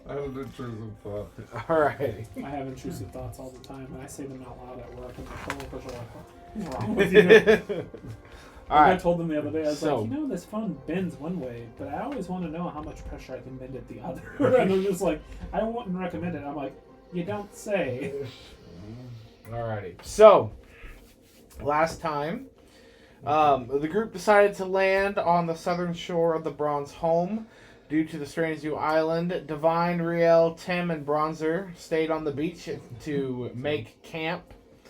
I have an intrusive thought. All right. I have intrusive thoughts all the time, and I say them out loud at work, and my coworkers are like, what's wrong with you? All right. I told them the other day, I was So- like, this phone bends one way, but I always want to know how much pressure I can bend it the other. And I'm just like, I wouldn't recommend it. I'm like, you don't say. Alrighty. So, last time, the group decided to land on the southern shore of the Bronze Holm. Due to the strange new island, Divine, Reeeel, Tim, and Bronzor stayed on the beach to make camp.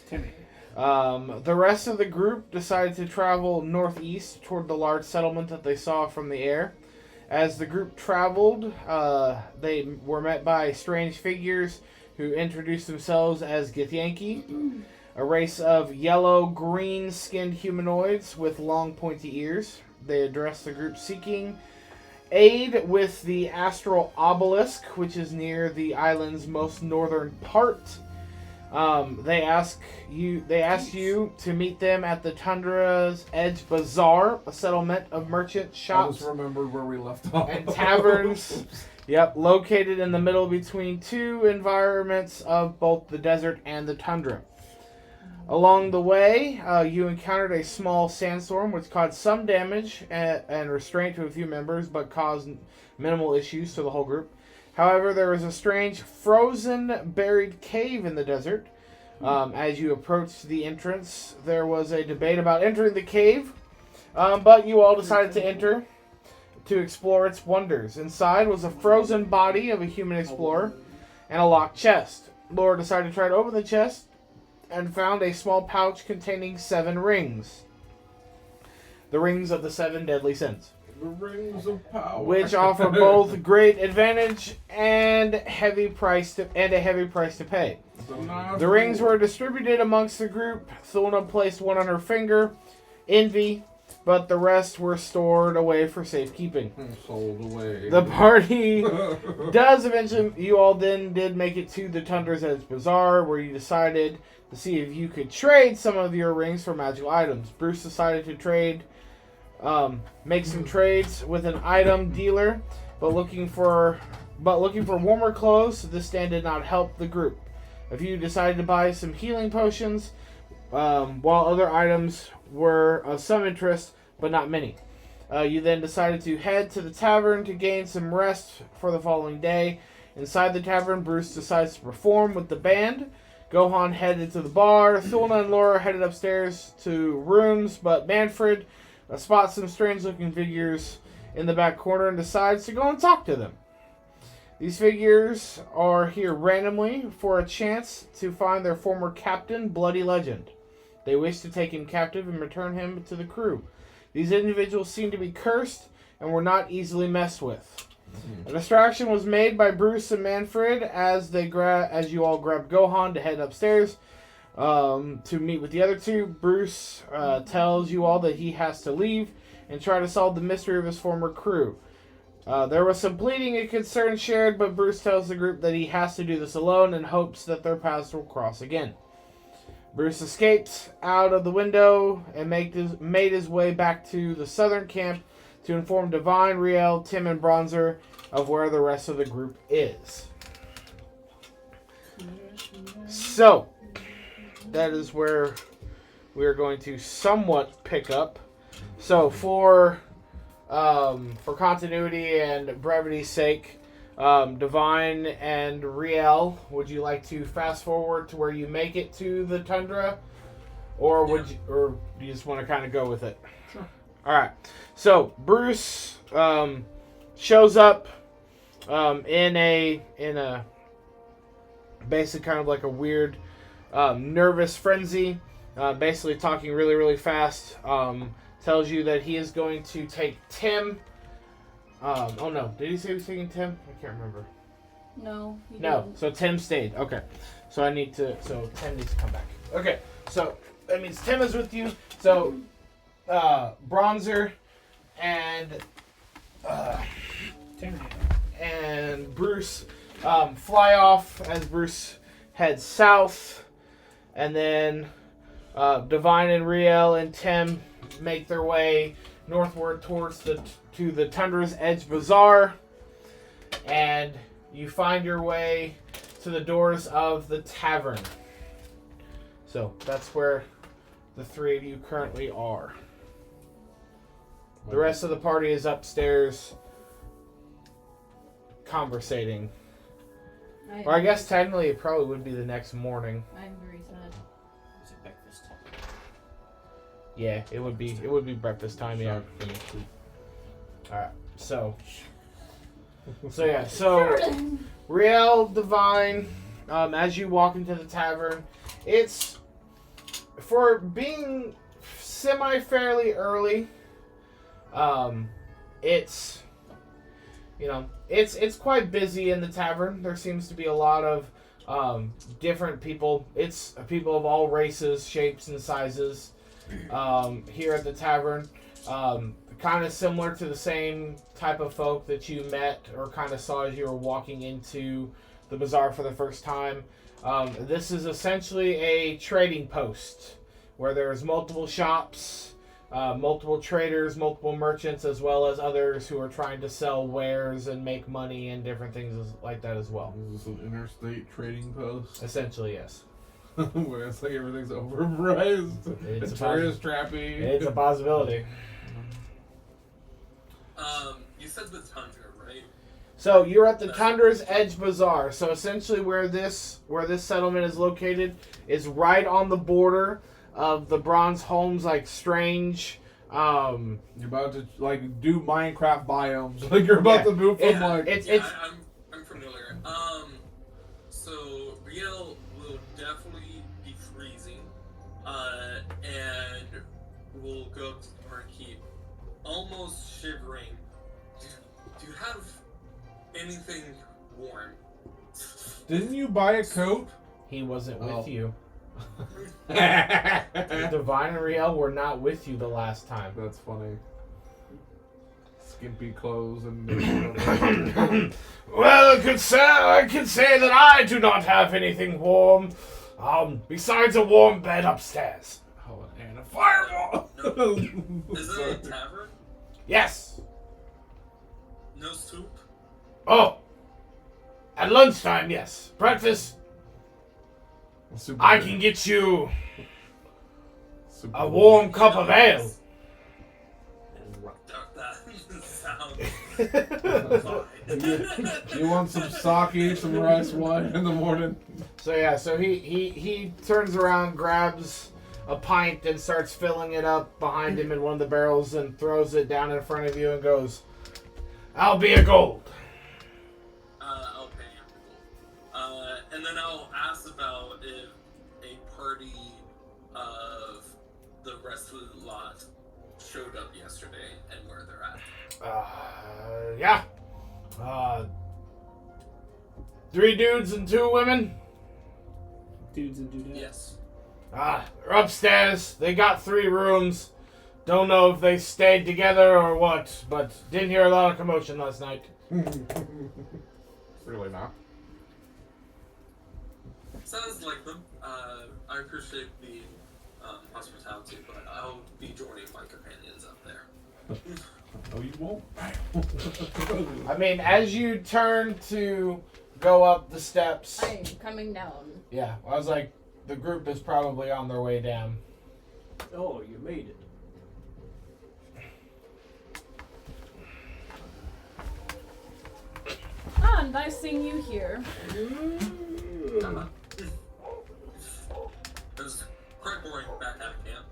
Timmy. The rest of the group decided to travel northeast toward the large settlement that they saw from the air. As the group traveled, they were met by strange figures who introduced themselves as Githyanki, a race of yellow-green skinned humanoids with long pointy ears. They addressed the group seeking aid with the Astral obelisk, which is near the island's most northern part. They asked you to meet them at the Tundra's Edge Bazaar, a settlement of merchant I shops just remembered where we left off. and taverns. Yep, located in the middle between two environments of both the desert and the tundra. Along the way, you encountered a small sandstorm which caused some damage and restraint to a few members, but caused minimal issues to the whole group. However, there was a strange frozen buried cave in the desert. As you approached the entrance, there was a debate about entering the cave, but you all decided to enter to explore its wonders. Inside was a frozen body of a human explorer and a locked chest. Lora decided to try to open the chest and found a small pouch containing 7 rings. The rings of the 7 deadly sins. The rings of power. Which offer both great advantage and a heavy price to pay. The rings were distributed amongst the group. Thulna placed one on her finger, Envy, but the rest were stored away for safekeeping. Sold away. The party does eventually, you all then did make it to the Tundra's Edge Bazaar, where you decided to see if you could trade some of your rings for magical items. Bruce decided to make some trades with an item dealer, but looking for warmer clothes. This stand did not help the group. A few decided to buy some healing potions, while other items were of some interest, but not many. You then decided to head to the tavern to gain some rest for the following day. Inside the tavern, Bruce decides to perform with the band. Gohan headed to the bar. Thulna and Lora headed upstairs to rooms, but Manfred spots some strange-looking figures in the back corner and decides to go and talk to them. These figures are here randomly for a chance to find their former captain, Bloody Legend. They wish to take him captive and return him to the crew. These individuals seem to be cursed and were not easily messed with. A distraction was made by Bruce and Manfred as you all grabbed Gohan to head upstairs to meet with the other two. Bruce tells you all that he has to leave and try to solve the mystery of his former crew. There was some pleading and concern shared, but Bruce tells the group that he has to do this alone and hopes that their paths will cross again. Bruce escapes out of the window and made his way back to the southern camp to inform Divine, Reeeel, Tim, and Bronzor of where the rest of the group is. So, that is where we are going to somewhat pick up. So, for continuity and brevity's sake, Divine and Reeeel, would you like to fast forward to where you make it to the tundra, or do you just want to kind of go with it? Sure. All right. So Bruce shows up in a basically kind of like a weird nervous frenzy, basically talking really, really fast. Tells you that he is going to take Tim. Oh no, did he say he was taking Tim? I can't remember. No. No, so Tim stayed. Okay, so Tim needs to come back. Okay, so that means Tim is with you. So Bronzor and Bruce fly off as Bruce heads south, and then Divine and Reeeel and Tim make their way northward towards the Tundra's Edge Bazaar, and you find your way to the doors of the tavern. So that's where the three of you currently are. The rest of the party is upstairs conversating. Or I guess technically it probably would be the next morning. I'm very sad. Is it breakfast? Yeah, it would be breakfast time, yeah. Alright, so Reeeel, Divine, as you walk into the tavern, it's for being semi-fairly early, it's it's quite busy in the tavern. There seems to be a lot of different people. It's people of all races, shapes, and sizes here at the tavern. Kind of similar to the same type of folk that you met or kind of saw as you were walking into the bazaar for the first time. This is essentially a trading post where there's multiple shops, multiple traders, multiple merchants, as well as others who are trying to sell wares and make money and different things like that as well. Is this an interstate trading post? Essentially, yes. Where it's like everything's overpriced. It's It's tourist trappy. It's a possibility. You said the Tundra, right? So you're at the Tundra's Edge Bazaar. So essentially, where this settlement is located is right on the border of the Bronze Holm's like strange. You're about to like do Minecraft biomes. Like you're about to move from I'm familiar. So Reeeel will definitely be freezing, and we'll go to the market, almost shivering. Do you have anything warm? Didn't you buy a coat? He wasn't with Oh. you. That's Divine and Reeeel were not with you the last time. funny. Skimpy clothes and. Well, I could say that I do not have anything warm. Besides a warm bed upstairs. Oh, and a fireball. No. Is there a tavern? Yes. No soup? Oh. At lunchtime, yes. Breakfast. I can get you a warm cup of ale. That sounds fine. You want some sake, some rice wine in the morning? So he turns around, grabs a pint, and starts filling it up behind him in one of the barrels and throws it down in front of you and goes, "I'll be a gold." I'll pay you for gold. And then I'll ask about if a party of the rest of the lot showed up yesterday and where they're at. Yeah. 3 dudes and 2 women. Dudes and dudettes. Yes. They're upstairs. They got 3 rooms. Don't know if they stayed together or what, but didn't hear a lot of commotion last night. Really not. Sounds like them. I appreciate the hospitality, but I'll be joining my companions up there. Oh, you won't? I mean, as you turn to go up the steps, I'm coming down. yeah, I was like, the group is probably on their way down. Oh, you made it. Ah, nice seeing you here. It was quite boring back at camp.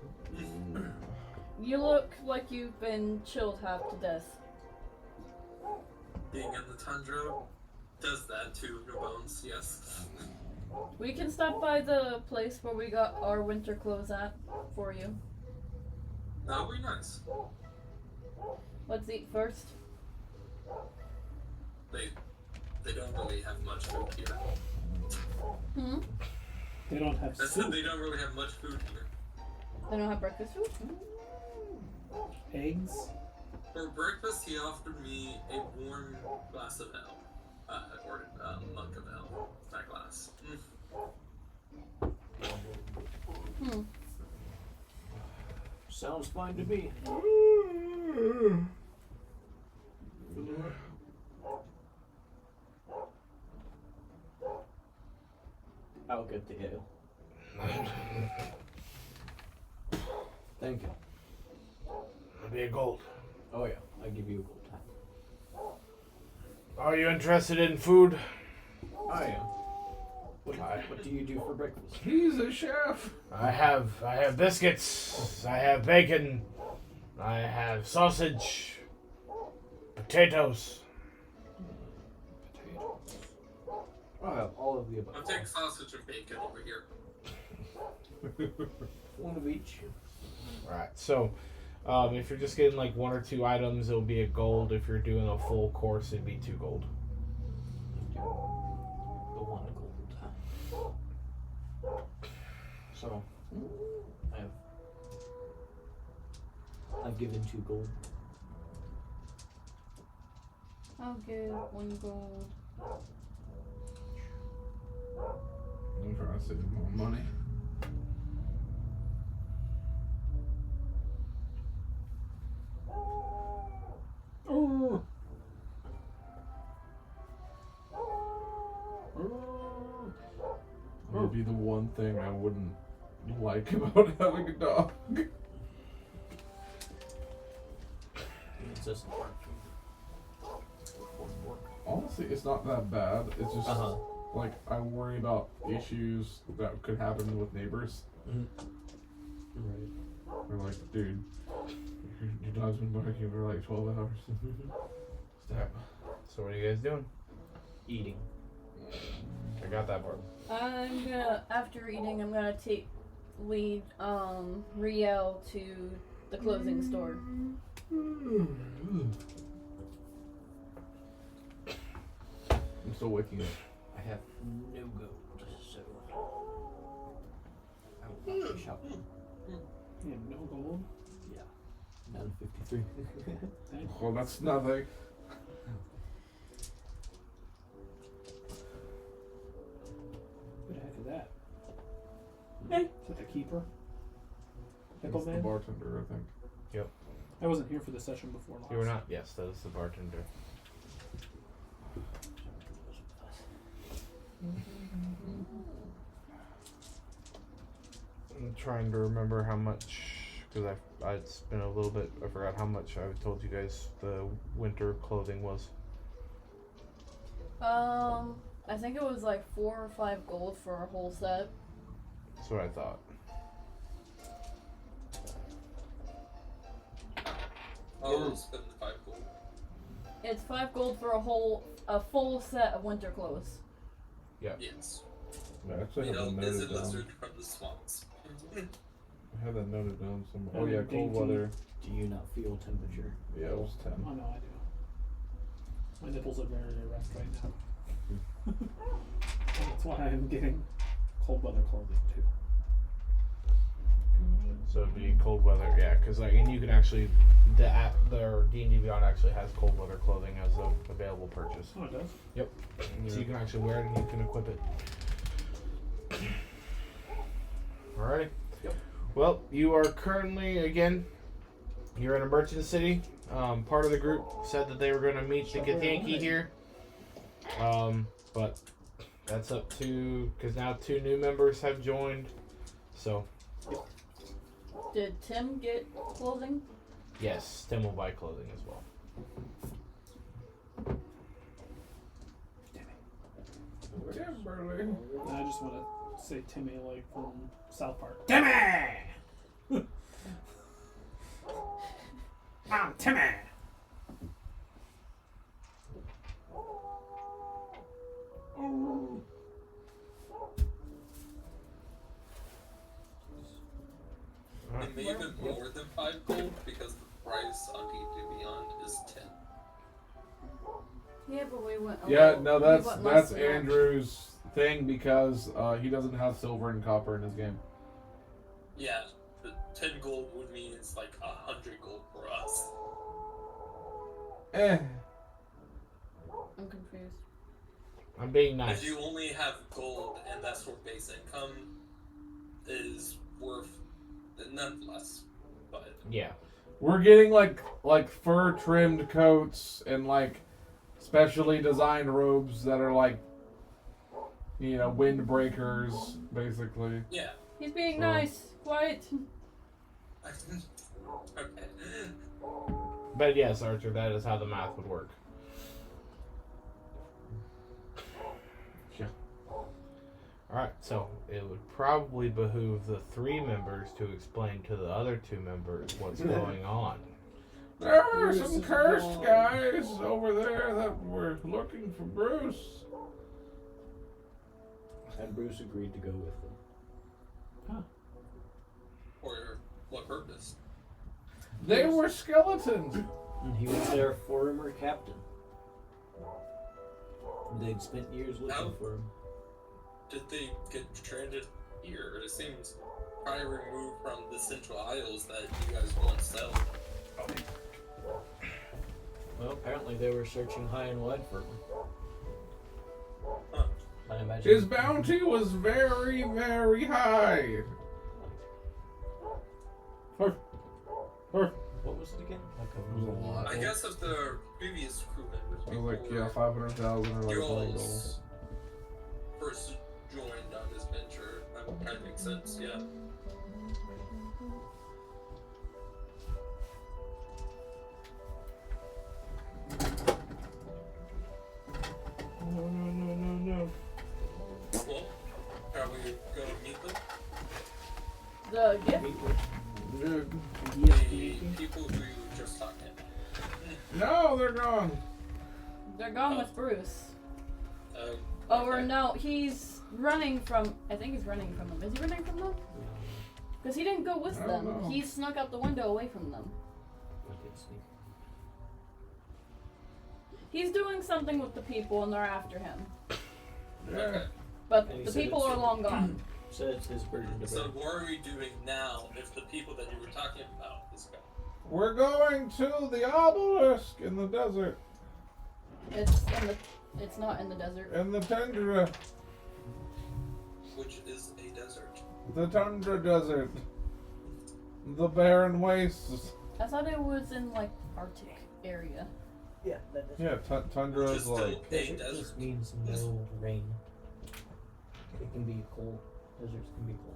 You look like you've been chilled half to death. Being in the tundra does that to your bones, yes. We can stop by the place where we got our winter clothes at for you. That would be nice. Let's eat first. They don't really have much food here. Hmm? They don't have I said soup. they don't really have much food here. They don't have breakfast food? Eggs. For breakfast, he offered me a warm glass of ale. Or mug of ale. That glass. Hmm. Sounds fine to me. I'll get the ale. Thank you. It'll be a gold. Oh yeah, I give you a gold time. Are you interested in food? I am. What do you do for breakfast? He's a chef. I have biscuits. I have bacon. I have sausage. Potatoes. I'll have all of the above. I'll take sausage and bacon over here. One of each. Right. So, if you're just getting like 1 or 2 items, it'll be a gold. If you're doing a full course, it'd be 2 gold. The 1 gold. So, I've given 2 gold. I'll give 1 gold. I'm trying to save more money. That would be the one thing I wouldn't like about having a dog. It doesn't work. Honestly, it's not that bad. It's just like I worry about issues that could happen with neighbors. Right. They're like, dude, your dog's been barking for like 12 hours. Stop. So what are you guys doing? Eating. I got that part. I'm gonna, after eating, I'm gonna lead Reeeel to the clothing store. I'm still waking up. I have no gold, so I will not be shopping. You have no gold? Yeah. Down to 53. Well, that's nothing. Who the heck is that? Is that the keeper? Pickle It's the man? bartender, I think. I wasn't here for the session before last. You were not? Yes, that is the bartender. I'm trying to remember how much, because it's been a little bit, I forgot how much I told you guys the winter clothing was. I think it was like 4 or 5 gold for a whole set. That's what I thought. I'll spend the 5 gold. It's 5 gold for a full set of winter clothes. Yes. I actually We have that don't noted visit down. lizard from the swamps. I have that noted down somewhere. Oh Have yeah, a cold dainty- weather. Do you not feel temperature? Yeah, it was 10. Oh no, I do. My nipples are very erect right now. That's why I'm getting cold weather clothing too. So it'd be cold weather, yeah, because like, and you can actually, the D&D Beyond actually has cold weather clothing as an available purchase. Oh, it does? Yep. So you can actually wear it and you can equip it. Alright. Yep. Well, you are currently, again, you're in a merchant city. Part of the group said that they were going to meet the Githyanki here. But that's up to, because now 2 new members have joined. So, Did Tim get clothing? yes, Tim will buy clothing as well. Timberly. I just want to say Timmy like from South Park. Timmy! I'm Timmy! It may have been more than 5 gold because the price on D&D Beyond is 10. Yeah, but we went. Yeah, no, we that's went less than that. Andrew's thing because he doesn't have silver and copper in his game. Yeah, the 10 gold would mean it's like 100 gold for us. I'm confused. I'm being nice. If you only have gold and that's your base income, is worth none less. But Yeah. We're getting like fur trimmed coats and like specially designed robes that are like You know, windbreakers, basically. Yeah. He's being So- nice. Quiet. Okay. But yes, Archer, that is how the math would work. Yeah. Alright, so it would probably behoove the 3 members to explain to the other 2 members what's going on. There are Bruce some is cursed gone. guys over there that were looking for Bruce. And Bruce agreed to go with them. For what purpose? They were skeletons. And he was their former captain. They'd spent years looking How- for him. Did they get stranded here? It seems probably removed from the Central Isles that you guys once settled. Well, apparently they were searching high and wide for him. Huh. I imagine His bounty was very, very high. What was it again? Like It was a lot. I guess of the previous crew members, It was like, before yeah, 500,000 or like you $1 all million. first joined on this venture. That kind of makes sense, yeah. No. Well, shall we go meet them? The gift. The people who you were just talking about. No, they're gone. They're gone with Bruce. Um, Oh, or okay. no, he's running from. I think he's running from them. Is he running from them? Because he didn't go with I them. don't know. He snuck out the window away from them. He's doing something with the people and they're after him. Yeah. But And he the said people it's- are long gone. So it's his burden to So bear. what are we doing now if the people that you were talking about is gone? We're going to the obelisk in the desert, It's not in the desert. in the tundra, Which is a desert. the tundra desert, the barren wastes. I thought it was in like Arctic area. Yeah, that is. Yeah, tundra Which is is like. still a Desert desert. just means no rain. It can be cold. Deserts can be cold.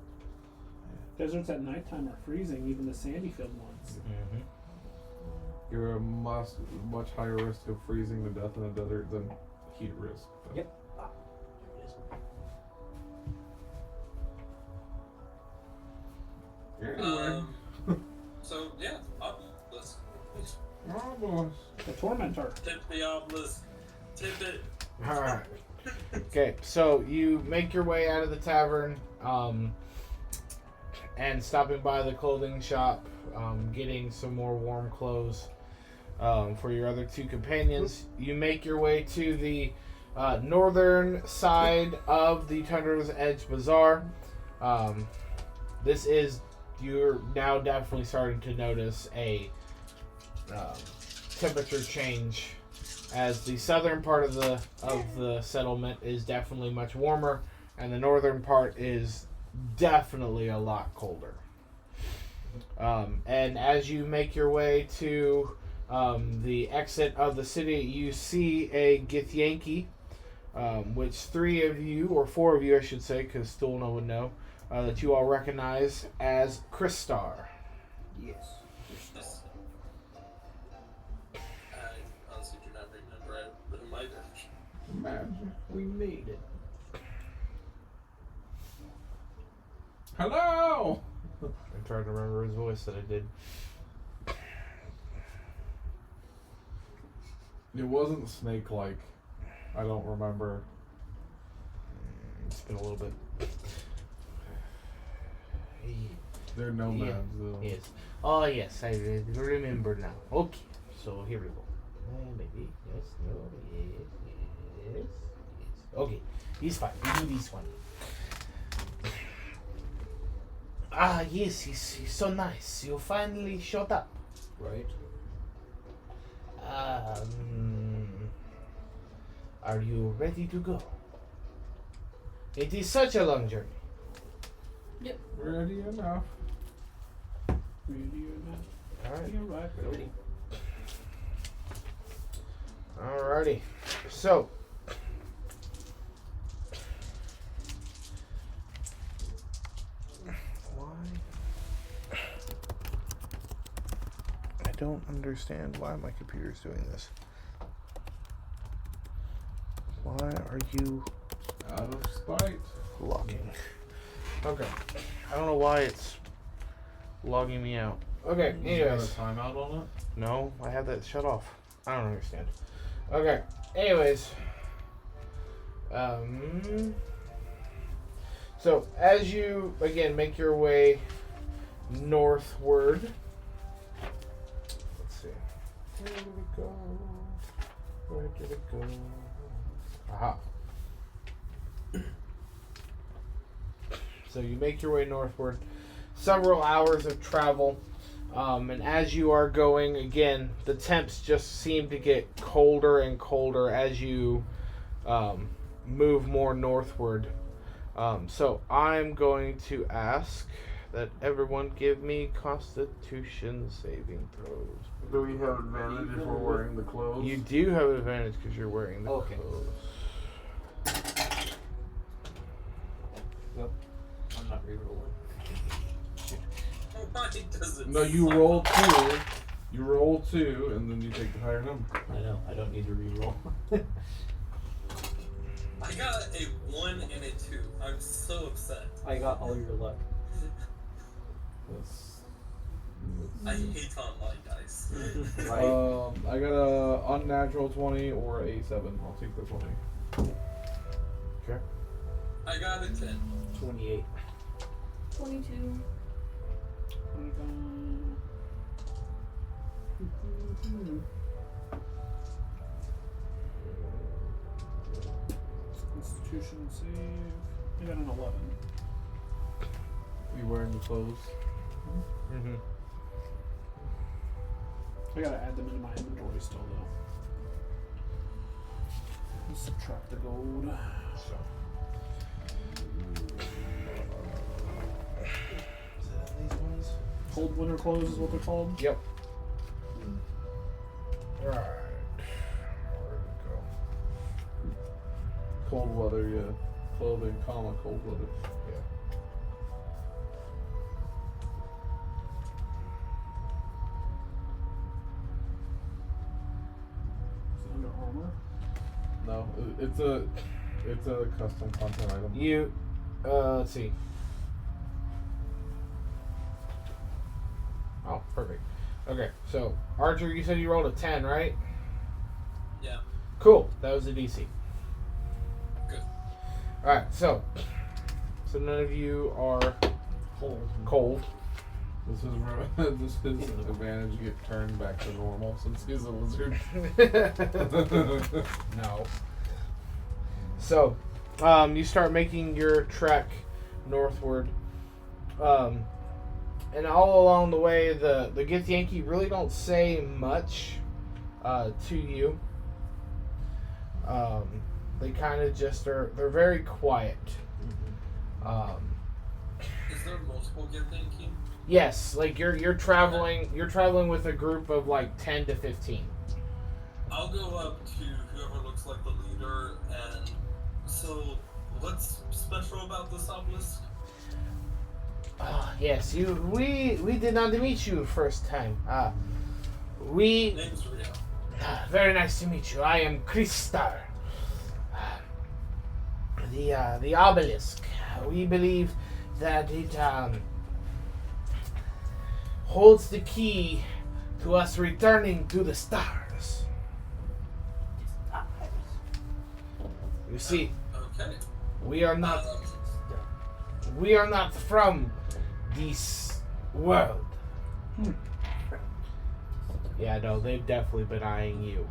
Deserts at nighttime are freezing, even the sandy field ones. Mm-hmm. You're a much higher risk of freezing to death in a desert than heat risk. But Yep. There it is. Anyway, So yeah, obelisk. obelisk. The Tormentor. Tip the obelisk. Tip it. Alright. Okay, so you make your way out of the tavern, and stopping by the clothing shop, getting some more warm clothes for your other 2 companions. You make your way to the northern side of the Tundra's Edge Bazaar. You're now definitely starting to notice a temperature change, as the southern part of the settlement is definitely much warmer, and the northern part is definitely a lot colder. And as you make your way to the exit of the city, you see a Githyanki, which 3 of you, or 4 of you I should say, because Thulna would know, that you all recognize as Kristar. Yes. I honestly do not remember it either. Imagine. We made it. Hello. I'm trying to remember his voice that I did. It wasn't snake-like. I don't remember. It's been a little bit. They're nomads, though. Yes. Oh, yes, I remember now. Okay, so here we go. Maybe. Yes, no, yes. Okay, it's fine. We do this one. Ah, yes, it's so nice. You finally showed up. Right? Are you ready to go? It is such a long journey. Ready enough. Really, Alright. you're right. Ready? Alrighty. So, don't understand why my computer's doing this. Why are you Out of spite. locking? Okay. I don't know why it's logging me out. Okay, You got a anyways. timeout on it? No, I have that shut off. I don't understand. Okay, anyways. So, as you, again, make your way northward. Let's see. Where did it go? Where did it go? Aha. So you make your way northward. Several hours of travel. And as you are going, again, the temps just seem to get colder and colder as you move more northward. So I'm going to ask that everyone give me Constitution saving throws. Do we have advantage if we're wearing the clothes? You do have an advantage because you're wearing the Okay. clothes. Well, I'm not rerolling. Why does it No, you suck? roll 2. You roll 2, and then you take the higher number. I know. I don't need to reroll. I got a 1 and a 2. I'm so upset. I got all your luck. That's, I hate online dice. Right? I got a unnatural 20 or a 7. I'll take the 20. Okay. I got a 10. 28. 22. Constitution save. I got an 11. You wearing the clothes? Mm-hmm. I gotta add them into my inventory still, though. Let's subtract the gold. So. Is that in these ones? Cold winter clothes is what they're called. Yep. Right. Where'd it go? Cold weather, yeah. Clothing, cold weather. Yeah. Is it under armor? No, it's a custom content item. You, let's see. Oh, perfect. Okay, so Archer, you said you rolled a 10, right? Yeah. Cool. That was the DC. Good. All right, so none of you are cold. This is advantage. You get turned back to normal since he's a lizard. No. So, you start making your trek northward. And all along the way, the Githyanki really don't say much to you. They kind of just they're very quiet. Is there multiple Githyanki? Yes, like you're traveling with a group of like 10 to 15. I'll go up to whoever looks like the leader and so what's special about this obelisk? Yes, we did not meet you first time. We Name's Reeeel. very nice to meet you. I am Kristar. The obelisk. We believe that it holds the key to us returning to the stars. You see, Okay. we are not from this world. Yeah, no, they've definitely been eyeing you.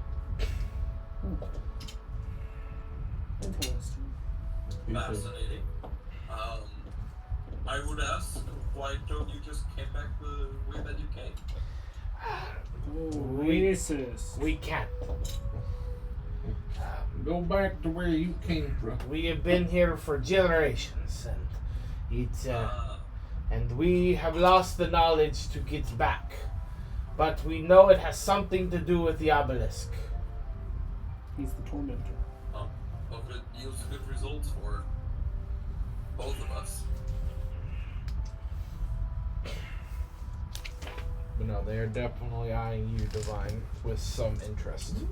Interesting. Fascinating. I would ask, why don't you just came back the way that you came? Oh, We- racist. We can't. Go back to where you came from. We have been here for generations, and we have lost the knowledge to get back. But we know it has something to do with the obelisk. He's the tormentor. Hope it yields good results for both of us. But no, No, they are definitely eyeing you, Divine, with some interest. Do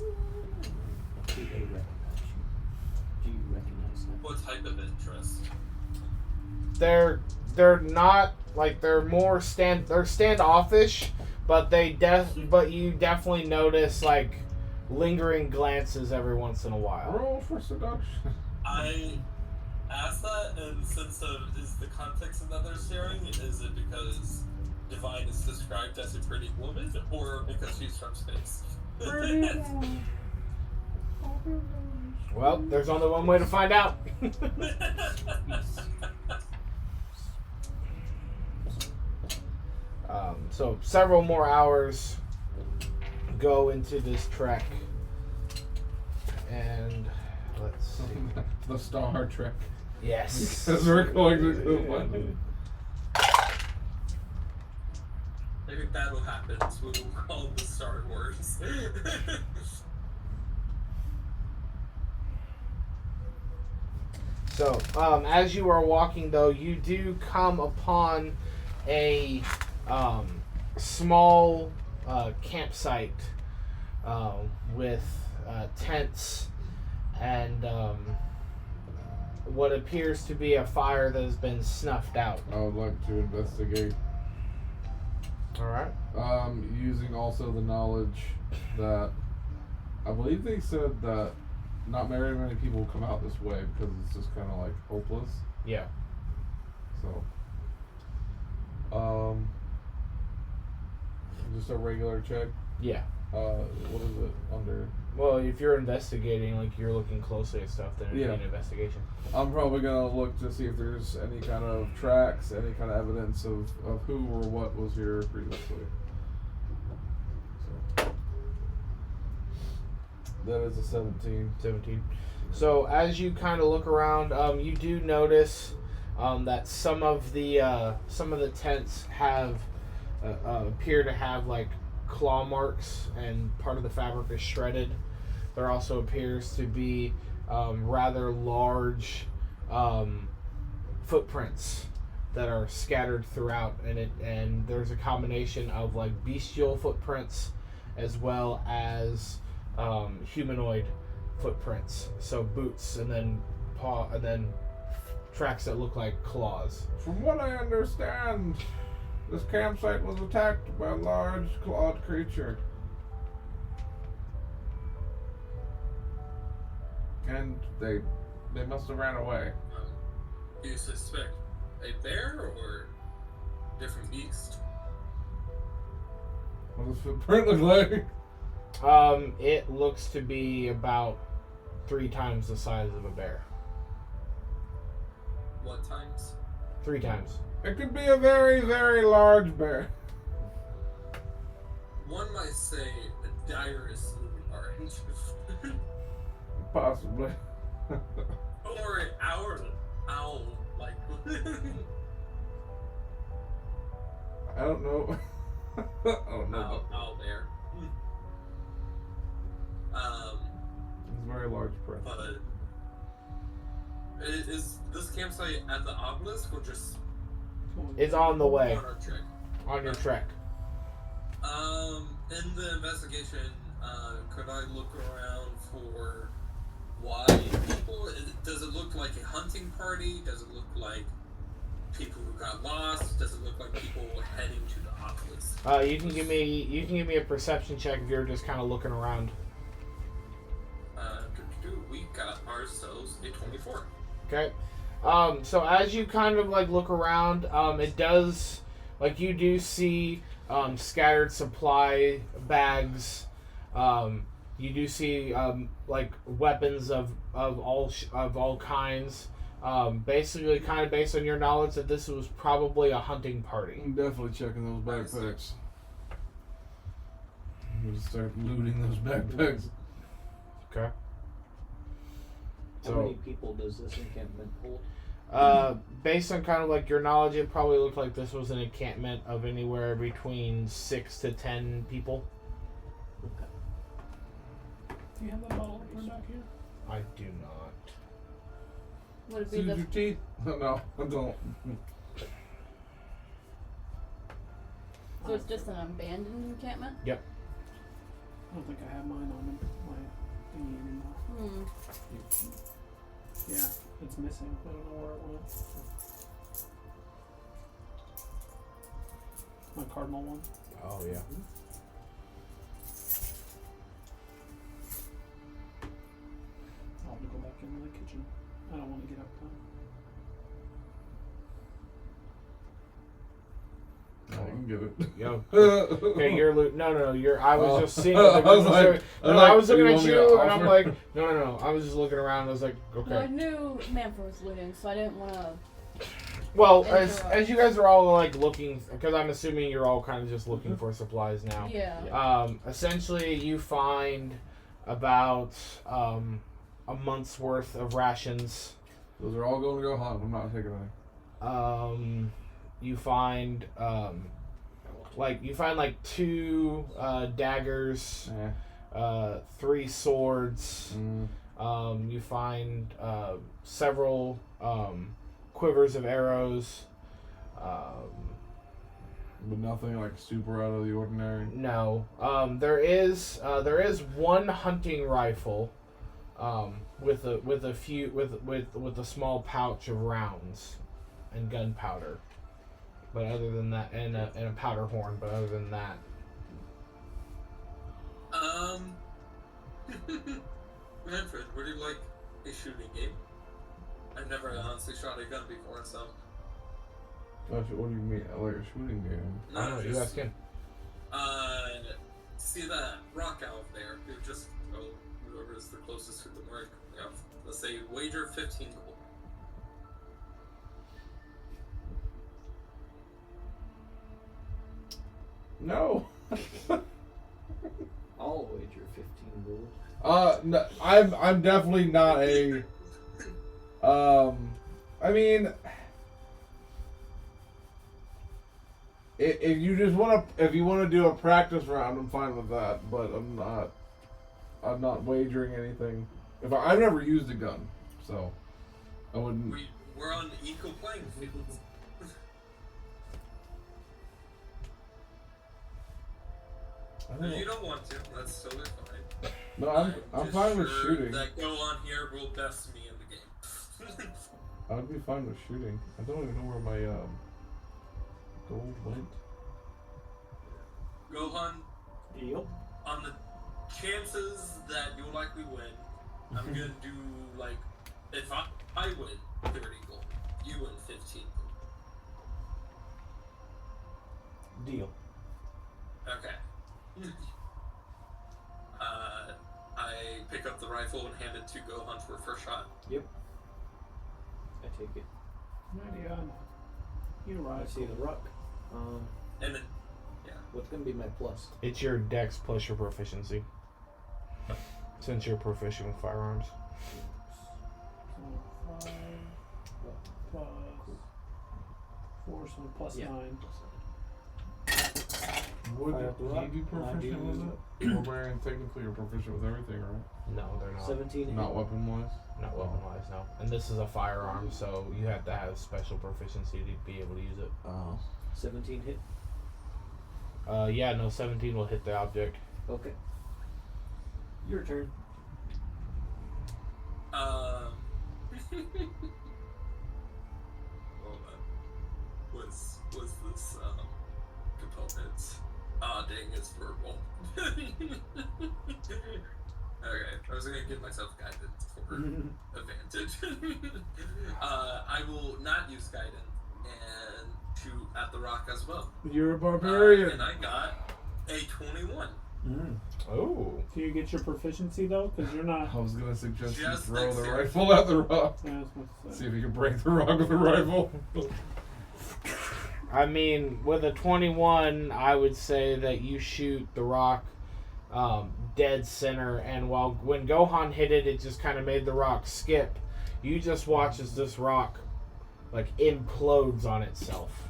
they recognize you? Do you recognize them? What type of interest? They're not like they're more they're standoffish, but but you definitely notice like lingering glances every once in a while. Roll for seduction. I asked that, and since is the context of that they're staring, is it because Divine is described as a pretty woman, or because she's from space? Well, there's only one way to find out. So several more hours go into this trek, and let's see. The Star Trek. Yes. Because we're going to go one. Maybe battle happens, we will call the Star Wars. So, as you are walking, though, you do come upon a small campsite with tents and what appears to be a fire that has been snuffed out. I would like to investigate. All right. Using also the knowledge that I believe they said that not very many people come out this way because it's just kind of like hopeless. Yeah. So, just a regular check. Yeah. What is it under? Well, if you're investigating, like you're looking closely at stuff, then it'd be an investigation. I'm probably gonna look to see if there's any kind of tracks, any kind of evidence of who or what was here previously. So, that is a 17. 17. So as you kind of look around, you do notice that some of the tents have appear to have like claw marks, and part of the fabric is shredded. There also appears to be rather large footprints that are scattered throughout, and there's a combination of like bestial footprints as well as humanoid footprints. So boots and then paw and then tracks that look like claws. From what I understand, this campsite was attacked by a large clawed creature. And they must have ran away. Do you suspect a bear or different beast? What does footprint look like? It looks to be about 3 times the size of a bear. What times? 3 times. It could be a very, very large bear. One might say a direly large. Possibly. Or an owl, like. I don't know. I don't know. Owl bear. It's a very large print. But is this campsite at the obelisk or just It's on the way. on our trek? On your trek. In the investigation, could I look around for why people? Does it look like a hunting party? Does it look like people who got lost? Does it look like people heading to the obelisk? You can give me a perception check if you're just kind of looking around. We got ourselves a 24. Okay. So as you kind of like look around, it does like you do see scattered supply bags. You do see like weapons of all kinds. Basically, kind of based on your knowledge that this was probably a hunting party. I'm definitely checking those backpacks. We'll just start looting those backpacks. Okay. How many people does this encampment hold? Based on kind of like your knowledge, it probably looked like this was an encampment of anywhere between 6 to 10 people. Okay. Do you have that bottle opener back here? I do not. Would it be Use the your teeth? No, I don't. So it's just an abandoned encampment? Yep. I don't think I have mine on my thingy anymore. Yeah, it's missing. I don't know where it went. My cardinal one. Oh yeah. I'll have to go back into the kitchen. I don't want to get up though. I can get it. Yo. Okay, you're no, you're. I was just seeing. I was like, I was looking you at want me you, to and I'm offer? like, no. I was just looking around. I was like, okay. Well, I knew Manfred was looting, so I didn't want to. Well, as you guys are all like looking, because I'm assuming you're all kind of just looking for supplies now. Yeah. Essentially, you find about a month's worth of rations. Those are all going to go hunt. I'm not taking any. You find like 2 daggers, 3 swords. You find several quivers of arrows. But nothing like super out of the ordinary. No. There is 1 hunting rifle, with a small pouch of rounds and gunpowder. But other than that, and a powder horn. But other than that, Manfred, would you like a shooting game? I've never honestly shot a gun before, so. Gosh, what do you mean? Like a shooting game? I don't know. You guys can. See that rock out there? You just whoever is the closest to the mark. Yeah, let's say wager 15 gold. No. I'll wager 15 gold. No, I'm definitely not a. I mean, if you just want to, if you want to do a practice round, I'm fine with that. But I'm not wagering anything. I've never used a gun, so I wouldn't. We're on equal playing fields. If you don't want to, that's totally fine. No, I'm just fine with sure shooting. That go on here will best me in the game. I'd be fine with shooting. I don't even know where my gold went. Gohan, Deal. on the chances that you'll likely win, I'm gonna do like, if I win 30 gold, you win 15 gold. Deal. Okay. I pick up the rifle and hand it to Gohan for a first shot. Yep. I take it. Mighty you I right. see the rock. And then, yeah. What's gonna be my plus? It's your dex plus your proficiency. Since you're proficient with firearms. So 5 plus 4, so plus 9. Would Fire up the rock. he be proficient with it? Barbarian, technically you're proficient with everything, right? No, they're not. 17. Not weapon wise. Not weapon wise, no. And this is a firearm, so you have to have special proficiency to be able to use it. Oh. 17 hit. Yeah, no, 17 will hit the object. Okay. Your turn. Hold on. Was this component? Ah, dang, it's verbal. Okay, I was gonna give myself guidance for advantage. I will not use guidance and shoot at the rock as well. You're a barbarian. And I got a 21. Oh. Do you get your proficiency though? Because you're not. I was gonna suggest you Just throw the dexterity. rifle at the rock. Yeah, I was about to say. See if you can break the rock with a rifle. I mean, with a 21, I would say that you shoot the rock dead center, and when Gohan hit it, it just kind of made the rock skip. You just watch as this rock, like, implodes on itself.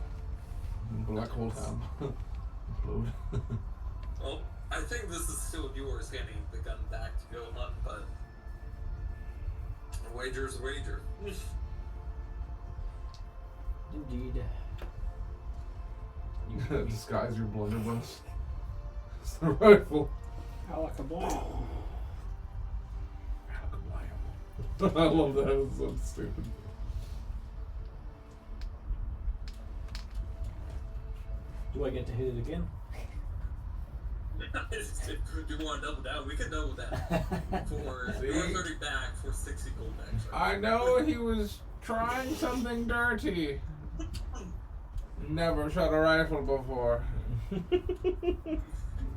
Black hole time. Implode. Well, I think this is still yours handing the gun back to Gohan, but a wager's a wager. Indeed. You Disguise your blunderbuss. It's the rifle. Alakablam. I love that. It's so stupid. Do I get to hit it again? If you want to double down, we can double down. For See? 30 back for 60 gold extra. I know he was trying something dirty. Never shot a rifle before.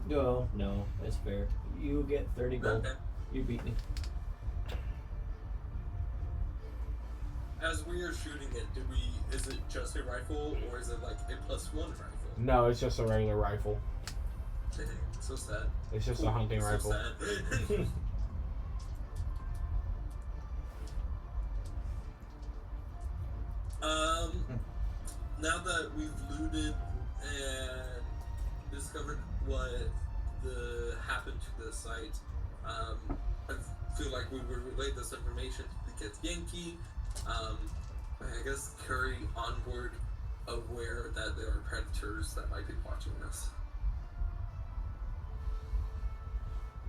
No, it's fair. You get 30 gold. Okay. You beat me. As we are shooting it, is it just a rifle or is it like a +1 rifle? No, it's just a regular rifle. Dang, so sad. It's just a hunting So rifle. sad. Now that we've looted and discovered what happened to the site, I feel like we would relay this information to the Yankee. I guess carry on board aware that there are predators that might be watching us.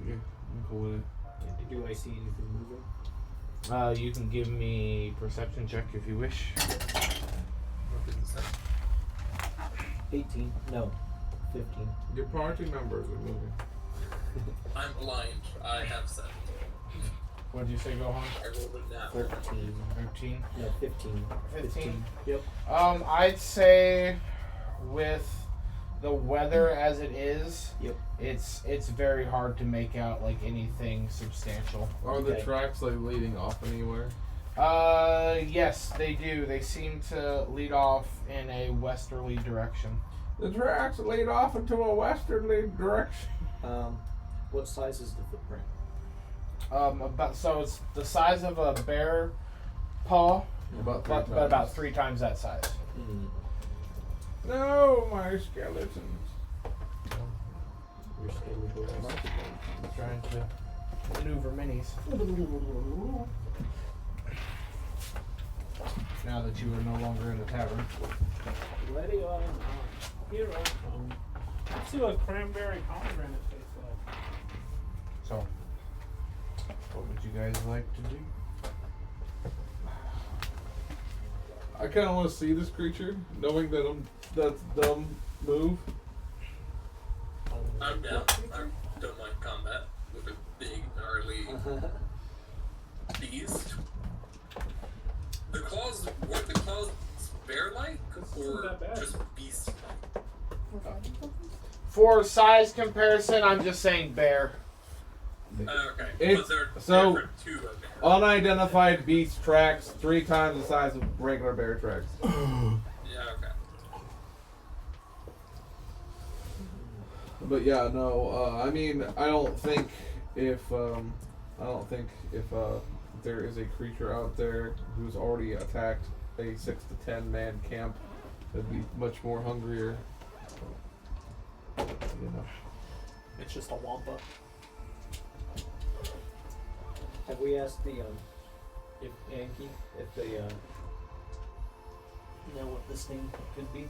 Yeah, I'm cool with it. Do I see anything moving? You can give me perception check if you wish. What did you say? 18. No. 15. Your party members are moving. I'm blind. I have 7. What did you say, Gohan? I rolled it now. 13. 13. No, 15. 15? Yep. I'd say with the weather as it is, Yep. it's very hard to make out like anything substantial. Are the Okay. tracks like leading off anywhere? Yes, they do. They seem to lead off in a westerly direction. The tracks lead off into a westerly direction. What size is the footprint? So it's the size of a bear paw, About but about 3 times that size. No, my skeletons. Your skeletal bones. I'm trying to maneuver minis. Now that you are no longer in the tavern. Ready on. Here I come. Let's see what cranberry pomegranate tastes like. So, what would you guys like to do? I kind of want to see this creature, knowing that that's dumb move. I'm down. I don't like combat with a big, gnarly beast. Weren't the claws bear-like or that bad. just beast-like? For size comparison, I'm just saying bear. Okay, It's- but they're so- different to a bear. Unidentified beast tracks 3 times the size of regular bear tracks. Yeah, okay. But yeah, no. I mean, I don't think if there is a creature out there who's already attacked a 6 to 10 man camp, that'd be much more hungrier. You know. It's just a wampa. Have we asked the if Yankee if they know what this thing could be?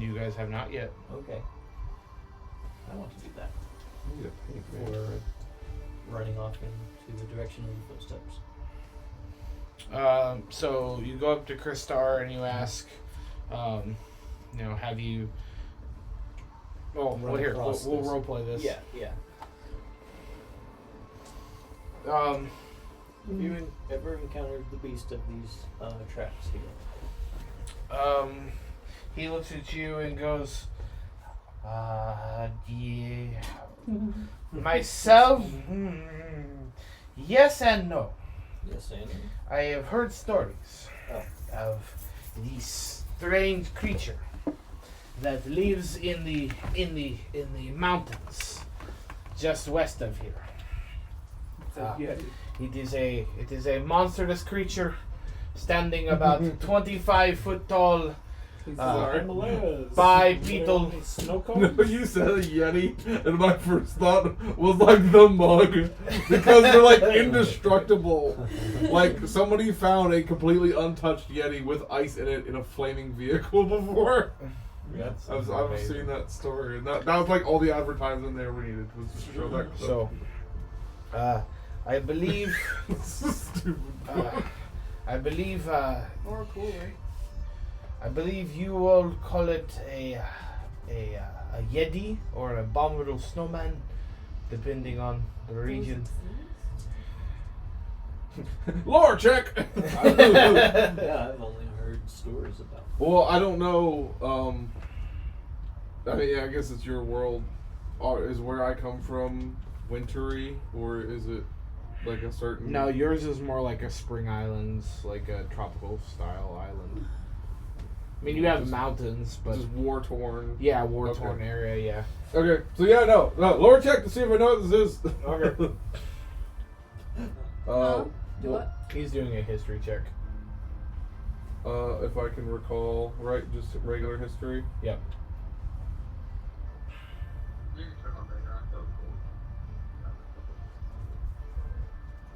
You guys have not yet. Okay. I want to do that. I need a pink man. Or running off into the direction of the footsteps. So you go up to Kristar and you ask, have you? Well, Run here across we'll this. roleplay this. Yeah. Um, Have you ever encountered the beast of these traps here? he looks at you and goes, yeah. Myself, yes and no. Yes, and I have heard stories of this strange creature that lives in the mountains just west of here. It is a monstrous creature standing about 25 foot tall. Himalayas. Bipedal. Snow No, cones? you said a yeti, and my first thought was like the mug, because they're like indestructible. Like somebody found a completely untouched yeti with ice in it in a flaming vehicle before. That's I've amazing. seen that story, and that was like all the advertising there we needed was to show that So, I believe, stupid. I believe, Or cooler. I believe you all call it a yeti or an abominable snowman, depending on the region. Lore check. Yeah, I've only heard stories about. Well, I don't know. I mean, yeah, I guess it's your world. Is where I come from wintry, or is it like a certain? No, yours is more like a spring islands, like a tropical style island. I mean, you have mountains, but just war torn. yeah, war torn Okay. area. Yeah. Okay, so yeah, no, lore check to see if I know what this is. Okay. Do what? He's doing a history check. If I can recall, right, just regular history. Yep.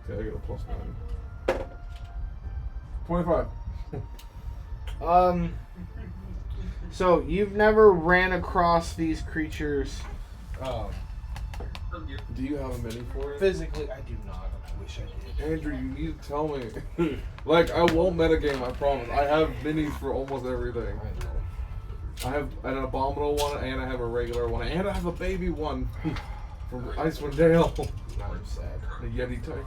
Okay, I get a +9. 25. So you've never ran across these creatures Do you have a mini for it? physically. I do not. I wish I did. Andrew, you need to tell me. Like, I won't metagame, I promise. I have minis for almost everything. I know. I have an abominable one, and I have a regular one, and I have a baby one from Icewind Dale. I'm sad. The Yeti type.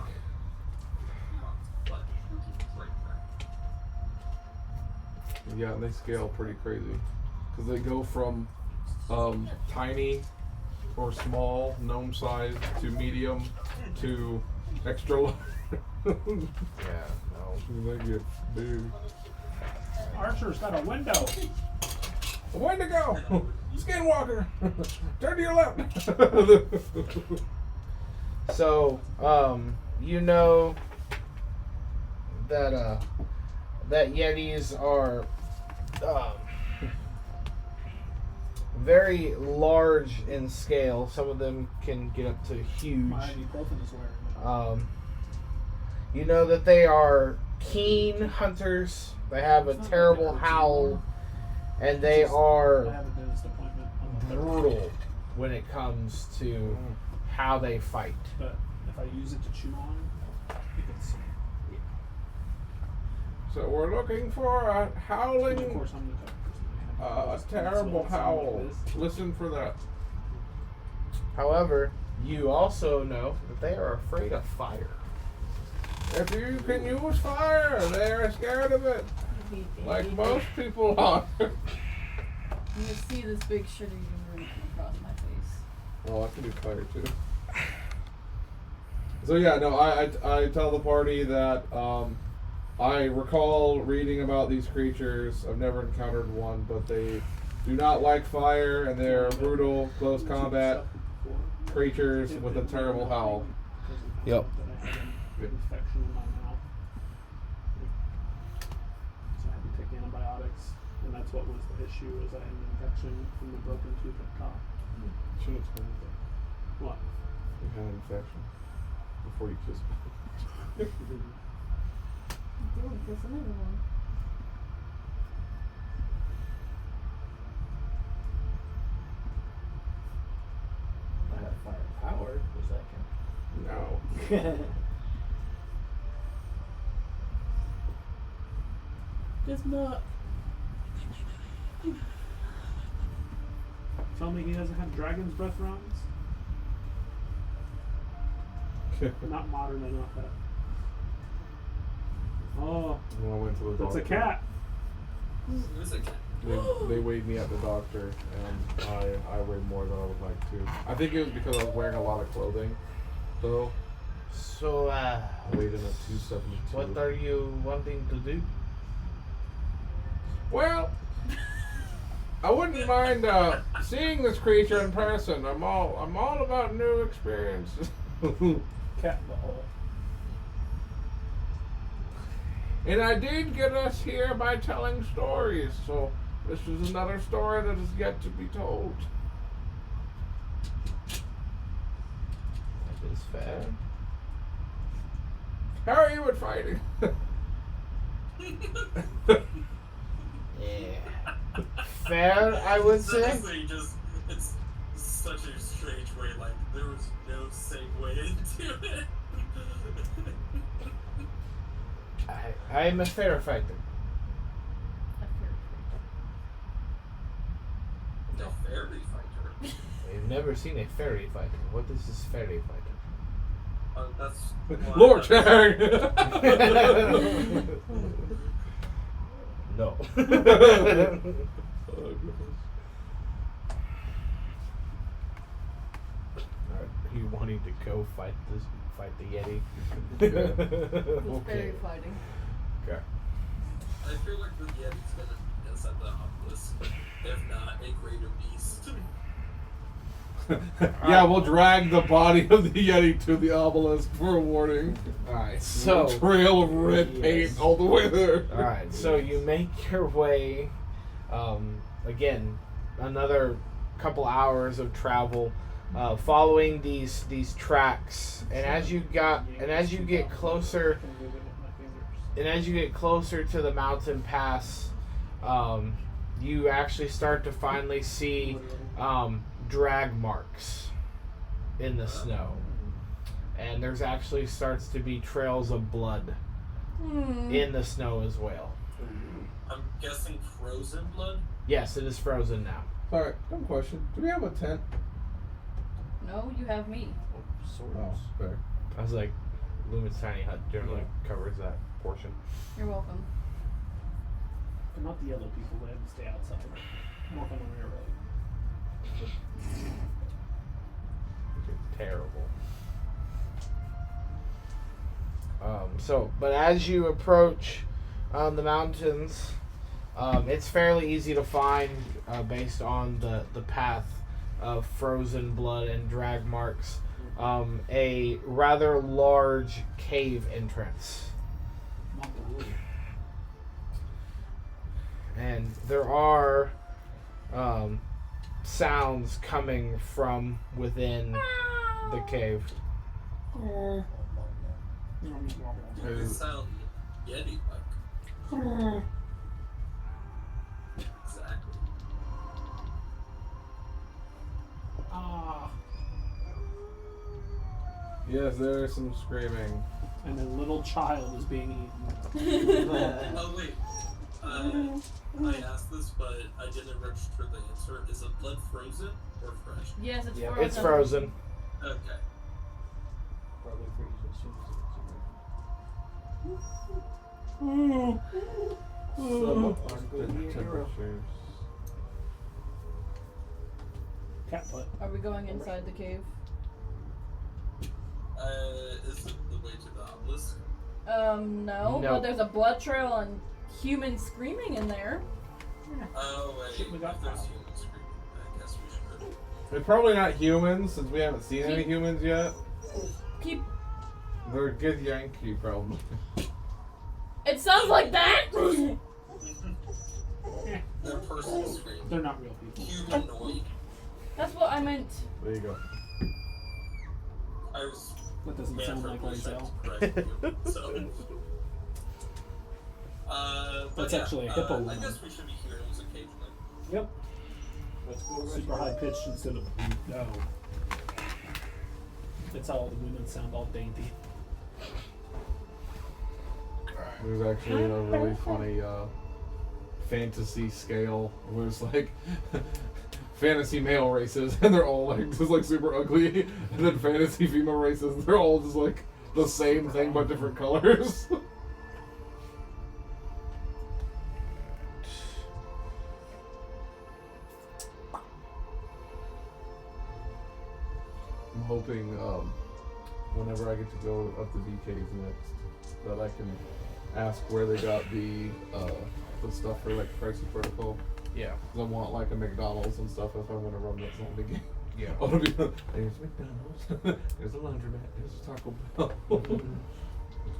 Yeah, and they scale pretty crazy. Because they go from tiny or small, gnome size, to medium, to extra large. Yeah. No. They get big. Archer's got a window. Way to go! Skinwalker! Turn to your left! So, you know that that Yetis are very large in scale. Some of them can get up to huge. My ibuprofen is wearing it. You know that they are keen hunters. They have a terrible howl, and they I are have a dentist appointment on the 3rd. brutal when it comes to how they fight. But if I use it to chew on, it's. So we're looking for a Of howling, course, I'm the type of person I have a to terrible so it sounds howl. like this. Listen for that. However, you also know that they are afraid of fire. If you can use fire, they're scared of it. Like most people are. You see this big sugar you across my face. Well, I can do fire too. So yeah, no, I tell the party that I recall reading about these creatures. I've never encountered one, but they do not like fire, and they're brutal, close combat creatures with a terrible howl. Yep. That I had an infection in my mouth. So I had to take antibiotics, and that's what was the issue, was I had an infection from the broken tooth at top. Should explain that. What? You had an infection before you kissed me. Doing this another one. I have firepower. Does that No. count? Just not. Tell me he doesn't have dragon's breath rounds? Not modern enough. Oh, When I went to the that's doctor, a cat. It's a cat. They weighed me at the doctor, and I weighed more than I would like to. I think it was because I was wearing a lot of clothing, though. So, I weighed in at 272. what are you wanting to do? Well, I wouldn't mind seeing this creature in person. I'm all about new experiences. Cat in the hole. And I did get us here by telling stories, so this is another story that is yet to be told. That is fair. How are you at fighting? Yeah. fair, I would So say. honestly, it's such a strange way. Like there was no segue into it. I'm a fair fighter. The fairy fighter. I've never seen a fairy fighter. What is this fairy fighter? That's why Lord I- Chang! No. Are you wanting to go fight the Yeti? It's very fighting. Okay. I feel like the Yeti's gonna beat us at the obelisk, if not a greater beast. Yeah, we'll drag the body of the Yeti to the obelisk for a warning. Alright, so Trail of red paint all the way there. alright, so you make your way again, another couple hours of travel, following these tracks, and as you get closer to the mountain pass, you actually start to finally see drag marks in the snow, and there's actually starts to be trails of blood in the snow as well. I'm guessing frozen blood? Yes, it is frozen now. Alright, dumb question. Do we have a tent? No, you have me. Oh, fair. I was like, Lumen's tiny hut generally covers that portion. You're welcome. But not the yellow people. They have to stay outside. More fun on the railroad. Terrible. But as you approach the mountains, it's fairly easy to find based on the path of frozen blood and drag marks, a rather large cave entrance. And there are sounds coming from within the cave. They sound Yeti-like. Exactly. Ah. Yes, there is some screaming. And a little child is being eaten. Oh wait, I asked this, but I didn't register the answer. Is the blood frozen or fresh? Yes, it's Yeah, frozen. It's frozen. Okay. Probably freeze as soon as Cat butt. Are we going inside the cave? Is it the way to the obelisk? No. No. But there's a blood trail and humans screaming in there. Oh wait, Shit, we got if there's power. humans screaming, I guess we should. They're probably not humans, since we haven't seen any humans yet. Keep. They're a good Yankee, probably. It sounds like that. They're person screaming. They're not real people. Humanoid. That's what I meant. There you go. I was That doesn't sound like manfully Reeeel. trying to correct you, so. But That's yeah, actually a hippo I woman. guess we should be heroes occasionally. Yep. Let's go Super high pitched instead of no. That's how all the women sound, all dainty. There's actually a really funny fantasy scale where it's like fantasy male races and they're all like just like super ugly, and then fantasy female races they're all just like the same thing but different colors. I'm hoping whenever I get to go up to BK's next that I can ask where they got the stuff for like Crisis Protocol. Yeah. 'Cause I want like a McDonald's and stuff if I'm gonna run that zombie game. Yeah. I wanna be there's McDonald's, there's a laundromat, there's a Taco Bell.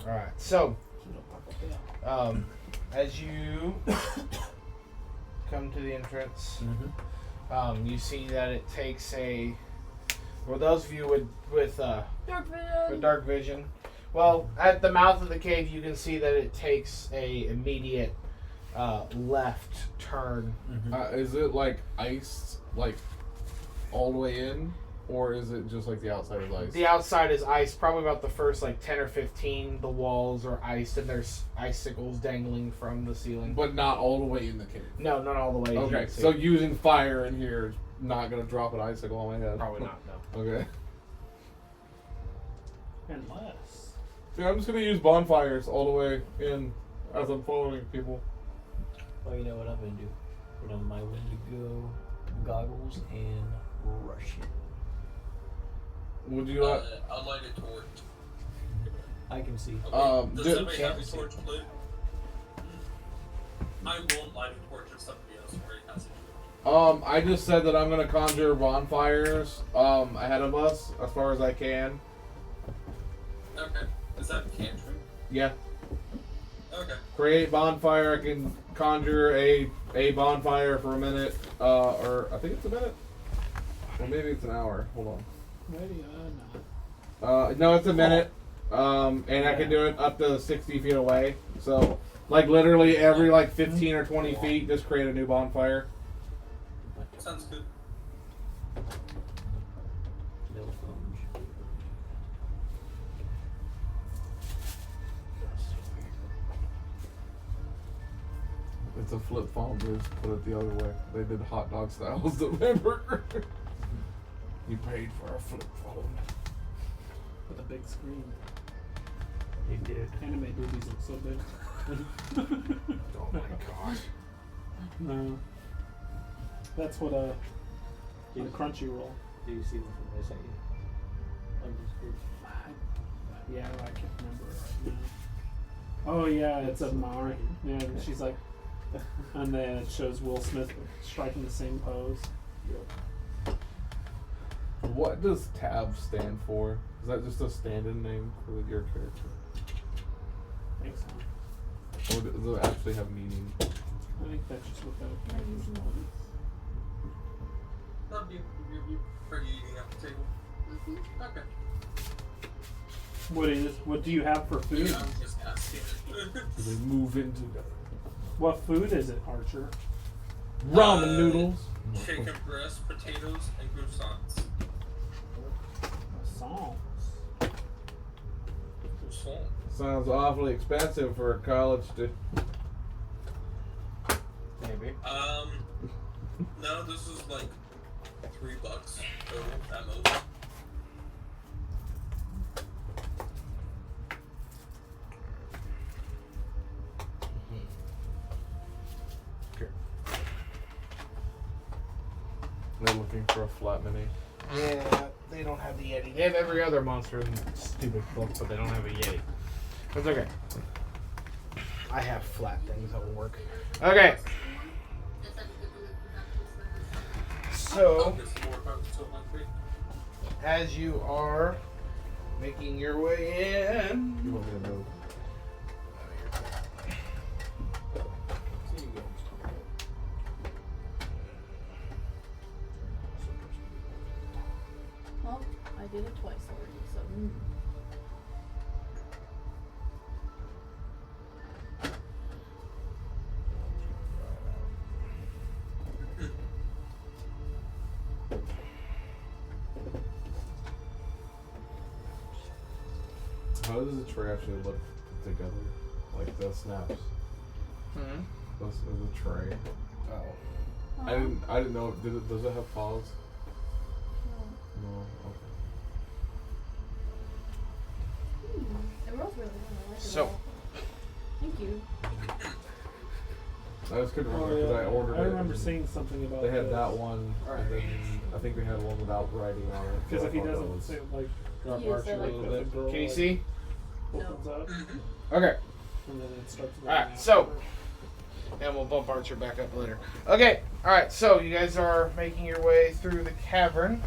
Alright, so as you come to the entrance, you see that it takes for those of you with dark vision, well, at the mouth of the cave you can see that it takes a immediate left turn. Is it like ice, like all the way in, or is it just like the outside is ice? The outside is ice, probably about the first like 10 or 15. The walls are iced, and there's icicles dangling from the ceiling. But not all the way in the cave. No, not all the way. Okay, so using fire in here is not gonna drop an icicle on my head. Probably not. No. Okay. Unless. Yeah, I'm just gonna use bonfires all the way in as I'm following people. Well, you know what I'm gonna do? Put on my Wendigo goggles and rush it. Would you like? I'll light a torch. I can see. Okay. Does did- somebody have a torch lit? I won't light a torch if somebody else already has it. I just said that I'm gonna conjure bonfires ahead of us as far as I can. Okay. Is that a cantrip? Yeah. Okay. Create bonfire. I can conjure a bonfire for a minute, or I think it's a minute, or maybe it's an hour. Hold on. Maybe not. No, it's a minute. And I can do it up to 60 feet away. So, like literally every like 15 or 20 feet, just create a new bonfire. Sounds good. No sponge. It's a flip phone. Just put it the other way. They did hot dog styles, remember? You paid for a flip phone. With a big screen. They did. Anime boobies look so big. Oh my gosh. No. That's what the Crunchyroll. Do you see the thing I sent you? On this group? Yeah, I can't remember right now. Oh yeah, it's a Maori. Yeah, and she's like, and then it shows Will Smith striking the same pose. What does TAB stand for? Is that just a stand-in name for your character? I think so. Or does it actually have meaning? I think that's just what that character's called. That'd be for you eating at the table. Okay. What do you have for food? Yeah, I'm just asking. Do they move in together? What food is it, Archer? Ramen noodles. Chicken breast, potatoes, and croissants. Songs. Croissant. Sounds awfully expensive for a college student. Maybe. No, this is like $3 total at most. They're looking for a flat mini. Yeah, they don't have the Yeti. They have every other monster in the stupid book, but they don't have a Yeti. That's okay. I have flat things that will work. Okay. So, as you are making your way in, You want me to move? Well, I did it twice already, so. How does the tray actually look together? Like the snaps? This is a tray. oh, I didn't know. Does it have paws? No. Okay. It rolls really well. I like it So. all. Thank you. I just couldn't remember because I ordered it. I remember and seeing something about They had this. that one, and then I think they had one without writing on it. Because so if he I thought that doesn't was- say like drop Yes, Archie I a like little the bit. girl can you like, see? opens up Okay. and then it starts. Alright, so. And we'll bump Archer back up later. Okay, alright, so you guys are making your way through the cavern.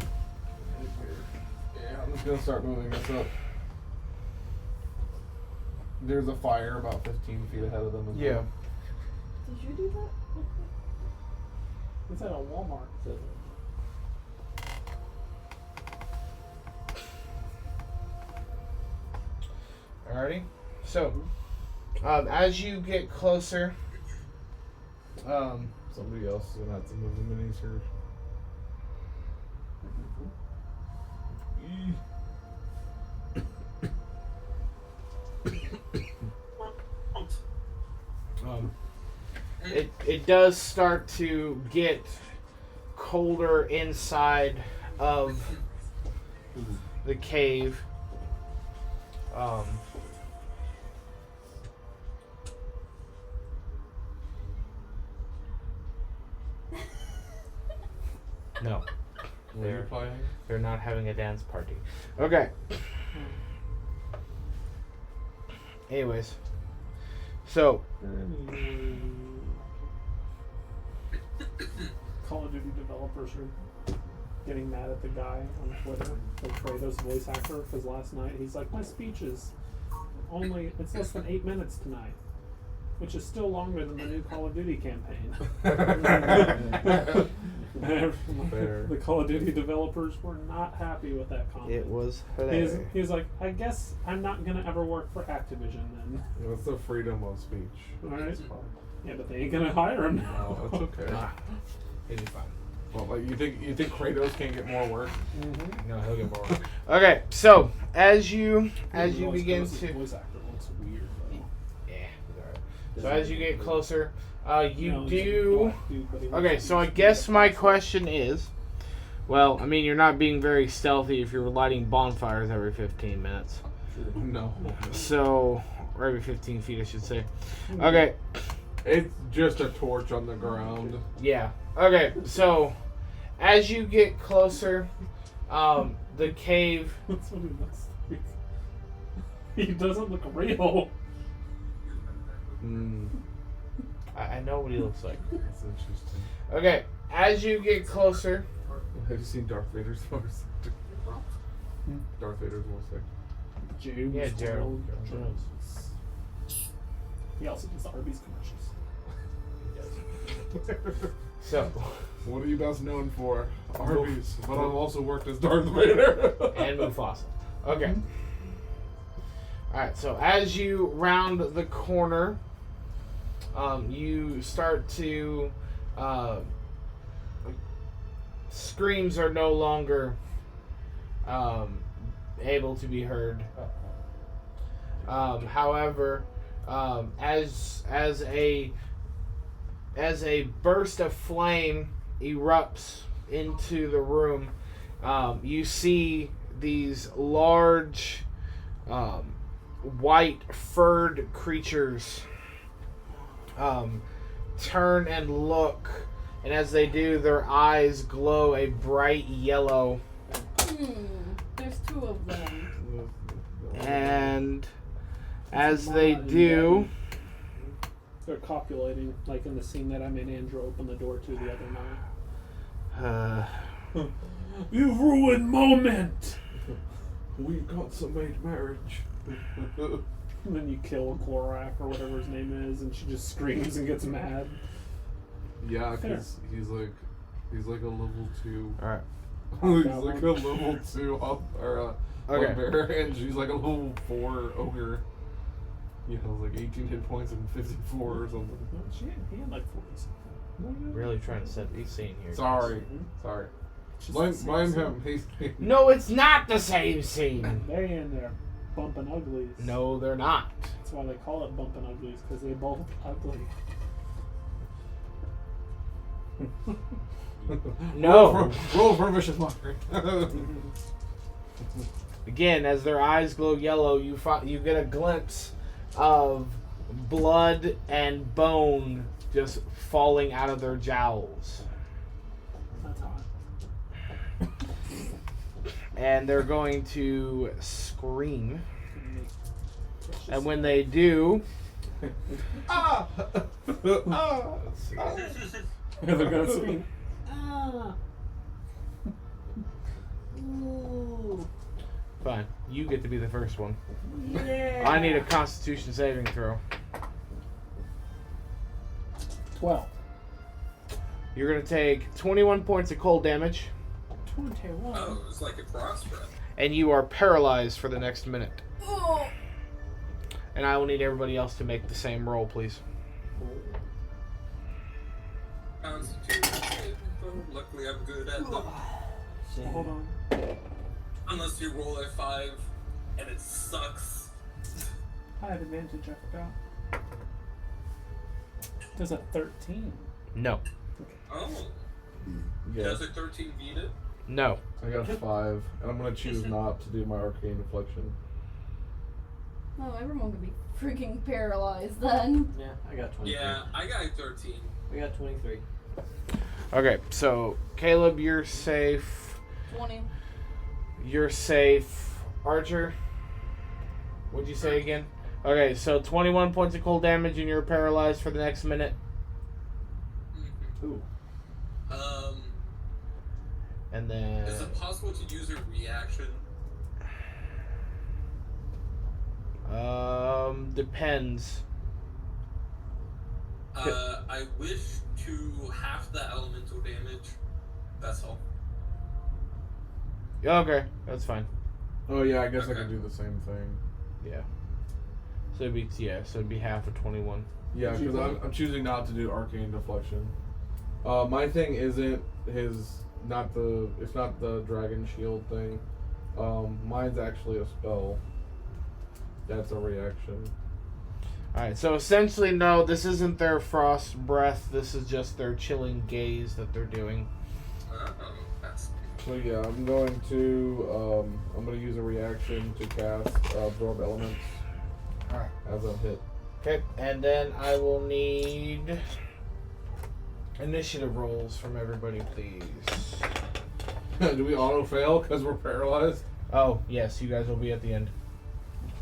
Yeah, I'm just gonna start moving this up. There's a fire about 15 feet ahead of them. As Yeah. well. Did you do that? It's at a Walmart. Alrighty. So, as you get closer, Somebody else is gonna have to move the minis here. It does start to get colder inside of the cave. No. What are you playing? They're not having a dance party. Okay. Anyways. So. Call of Duty developers are getting mad at the guy on Twitter, the Kratos voice actor, because last night he's like, my speech is it's less than 8 minutes tonight, which is still longer than the new Call of Duty campaign. Fair. The Call of Duty developers were not happy with that comment. It was hilarious. He was like, I guess I'm not going to ever work for Activision then. That's the freedom of speech. Alright. Yeah, but they ain't going to hire him now. No, it's okay. It'll be fine. Well, like you think Kratos can't get more work? Mm-hmm. No, he'll get more work. Okay, so as you begin to Voice actor looks weird though. yeah, alright. So as you get closer, you No, do. he's a black dude, but he looks Okay, like so I he's guess from my the question is, well, I mean, you're not being very stealthy if you're lighting bonfires every 15 minutes. No. So, or every 15 feet, I should say. Okay, It's just a torch on the ground. yeah. Okay, so as you get closer, the cave. That's what he looks like. He doesn't look real. I know what he looks like. That's interesting. Okay, as you get closer, Have you seen Darth Vader's voice? Darth Vader's voice. James. Yeah, Gerald Jones. He also does the Arby's commercials. so. What are you best known for? Arby's. But I've also worked as Darth Vader. And Mufasa. Okay. Alright, so as you round the corner, you start to... screams are no longer able to be heard. However, as a burst of flame erupts into the room, you see these large white furred creatures turn and look, and as they do, their eyes glow a bright yellow. There's two of them. And as they do, They're copulating, like in the scene that I made Andrew open the door to the other night. You've ruined moment! We consummate marriage. And then you kill Klorak or whatever his name is, and she just screams and gets mad. Yeah, because he's like a level 2. alright. He's like a level 2 Okay. bugbear, and she's like a level 4 ogre. You know, like 18 hit points and 54 or something. No, he had like 40 something. Really trying to set these scene here. Sorry. Just Blame the same him. scene. No, it's not the same scene. They in there bumping uglies. No, they're not. That's why they call it bumping uglies, because they both ugly. No. Roll for vicious mockery. Again, as their eyes glow yellow, you get a glimpse of blood and bone just falling out of their jowls. That's hot. And they're going to scream. And when they do... Ah! They're gonna scream. Ooh. Fine. You get to be the first one. Yeah. I need a Constitution saving throw. 12. You're going to take 21 points of cold damage. 21. Oh, it's like a crossbred. And you are paralyzed for the next minute. Oh. And I will need everybody else to make the same roll, please. Constitution. Luckily, I'm good at them. Same. Hold on. Unless you roll a 5 and it sucks. I have advantage, I forgot. Does a 13. No. Oh. Yeah. Does a 13 beat it? No. I got a 5, and I'm gonna choose not to do my arcane deflection. Oh, everyone could be freaking paralyzed then. Yeah, I got 23. Yeah, I got a 13. I got 23. Okay, so Caleb, you're safe. 20. You're safe. Archer, what'd you say again? Okay, so 21 points of cold damage and you're paralyzed for the next minute. Ooh. And then... Is it possible to use a reaction? Depends. I wish to half the elemental damage. That's all. Yeah, okay, that's fine. Oh yeah, I guess I Okay. can do the same thing. Yeah. So it'd be half of 21. Yeah, because I'm choosing not to do arcane deflection. My thing isn't it's not the dragon shield thing. Mine's actually a spell. That's a reaction. Alright, so essentially, no, this isn't their frost breath. This is just their chilling gaze that they're doing. That's So yeah, I'm going to use a reaction to cast absorb elements. Alright. As I'm hit. Okay, and then I will need initiative rolls from everybody, please. Do we auto fail because we're paralyzed? Oh, yes, you guys will be at the end.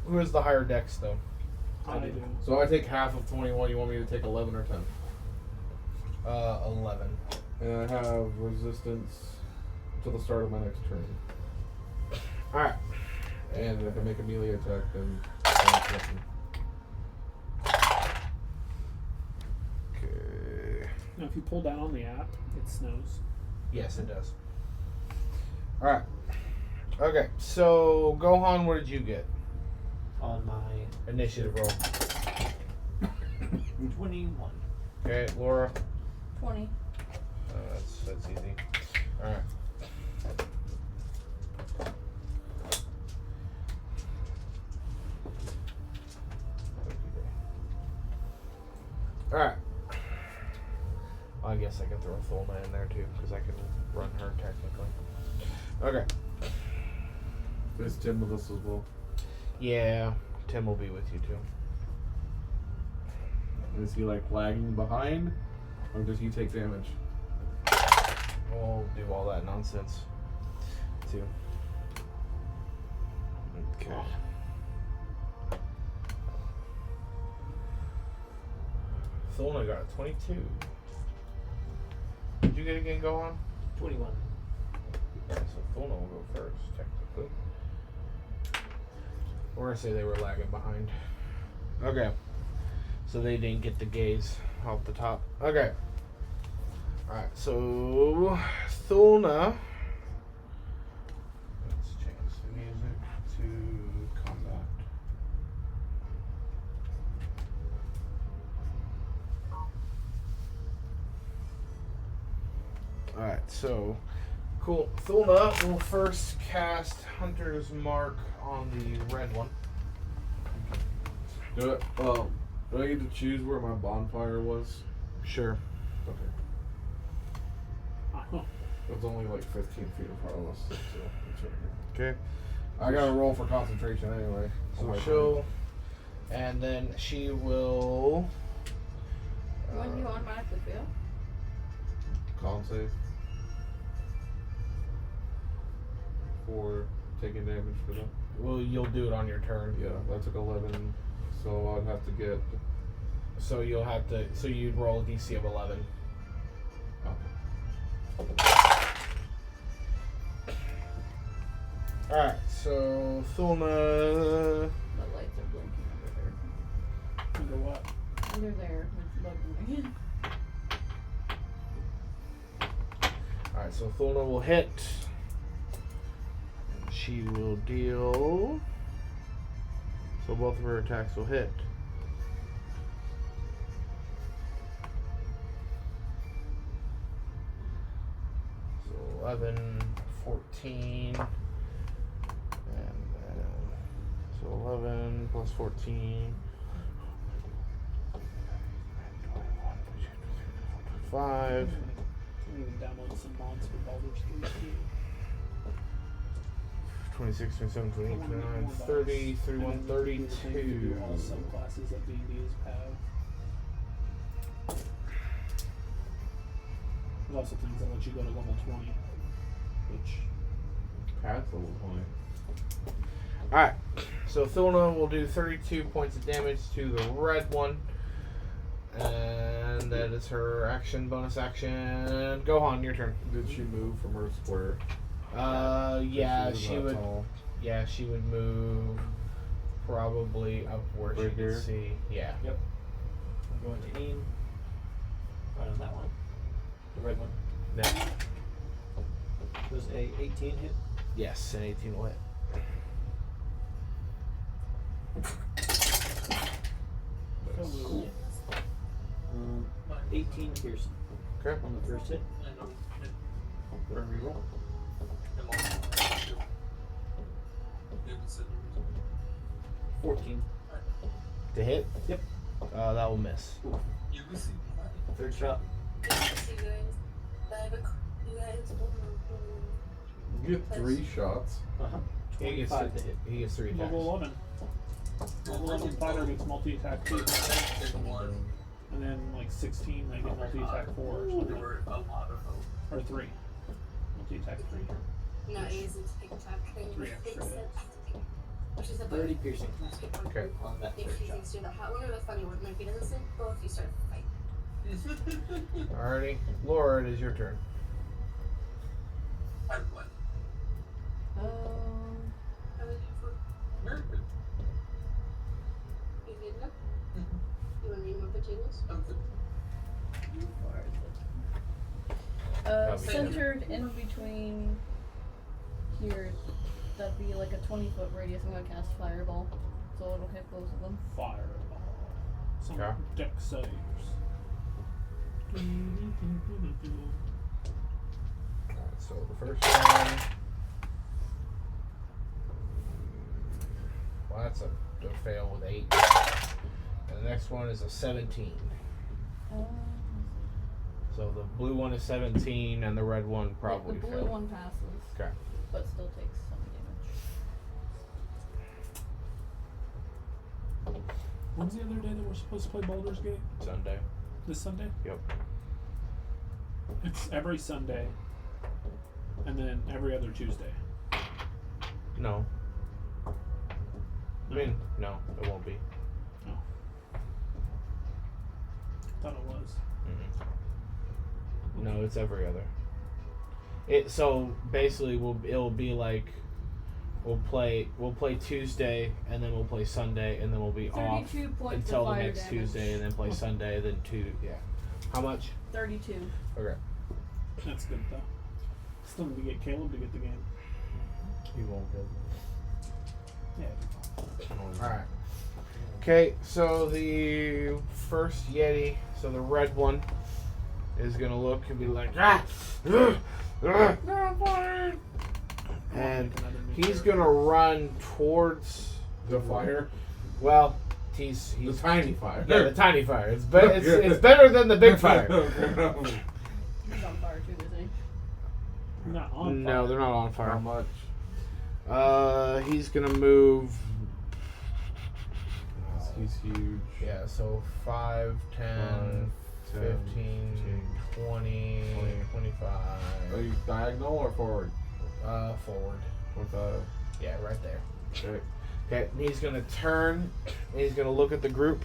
Who has the higher dex, though? I do. So I take half of 21. You want me to take 11 or 10? 11. And I have resistance till the start of my next turn. Alright. And if I make a melee attack, then it's nothing. Okay. Now, if you pull down on the app, it snows. Yes, it does. Alright. Okay, so Gohan, what did you get? On my Initiative roll. 21. Okay, Laura. 20. That's easy. Alright. Alright. Well, I guess I can throw Thulna in there too, because I can run her technically. Okay. Is Tim with us as well? Yeah, Tim will be with you too. Is he like lagging behind? Or does he take damage? We'll do all that nonsense too. Okay. Thulna got a 22. Did you get again go on? 21. So Thulna will go first, technically. Or I say they were lagging behind. Okay. So they didn't get the gaze off the top. Okay. Alright, so Thulna. Let's change the music to combat. Alright, so cool. Thulna will first cast Hunter's Mark on the red one. Do it. Do I get to choose where my bonfire was? Sure. Okay. It's only like 15 feet in front of us. So it's right here. Okay. I gotta roll for concentration anyway. So she'll, and then she will. When you automatically fail? Con save. For taking damage for that. Well, you'll do it on your turn. Yeah, that took 11. So I'd have to get. So you'll have to. So you'd roll a DC of 11. Alright, so Thulna. The lights are blinking over there. Under what? They're there. It's bugging me. Alright, so Thulna will hit. And she will deal. So both of her attacks will hit. 11, 14. And then, so 11 plus 14. 5. I'm even download some mods for Baldur's Gate too. 26, 27, 28, 29, 30, 31, And then 32. all subclasses that D&Ds have. There's also things that let you go to level 20, which Pat's level 20. Alright, so Thulna will do 32 points of damage to the red one. And that is her action, bonus action. Gohan, your turn. Did she move from her square? Yeah, She she was would. that tall. Yeah, she would move probably up where Right she here? could see. Yeah. Yep. I'm going to aim right on that one. The red one. Yeah. Was a 18 hit? Yes, an 18 will hit. 18 piercing Okay. on the first hit. What a reroll. 14. To hit? Yep. That will miss. Third shot. You get 3 shots. Uh-huh. He gets 25 to hit. He gets 3 attacks. level 11. Level 11 fighter gets multi-attack 2. And then like 16 they get multi-attack 4 or something. Or 3. Multi-attack 3. Not easy to take attack thing. 3 extra hits. Which is a 30 piercing Okay. on that If third he shot. thinks you're the hot one or the funny one. If he doesn't say both, you start a fight. Alrighty. Laura, it is your turn. I would do for you good enough? You want to eat more potatoes? That'd be Centered in between here, that'd be like a 20-foot radius. I'm gonna cast Fireball, so it'll hit both of them. Fireball. Some Okay. deck saves. Alright, so the first one. Well, that's a fail with 8. And the next one is a 17. So the blue one is 17, and the red one probably the blue failed. one passes. Okay. But still takes some damage. When's the other day that we're supposed to play Baldur's Gate? Sunday. This Sunday? Yep. It's every Sunday. And then every other Tuesday. No. I mean, no, it won't be. Oh. Thought it was. No, it's every other. So basically, it'll be like we'll play Tuesday, and then we'll play Sunday, and then we'll be off 32 points until of the fire next damage. Tuesday, and then play Sunday, then 2. Yeah. How much? 32. Okay. That's good though. Still need to get Caleb to get the game. He won't go. Yeah. Alright. Okay, so the first Yeti, so the red one, is gonna look and be like, and he's gonna run towards The fire? well, he's The tiny fire. yeah, the tiny fire. It's better than the big fire. He's on fire too, isn't he? Not on No, they're not on How fire. much? He's gonna move. He's huge. Yeah, so 5, 10, 15, 20, 25. Are you diagonal or forward? Forward. With Yeah, right there. okay. Okay, and he's gonna turn, and he's gonna look at the group,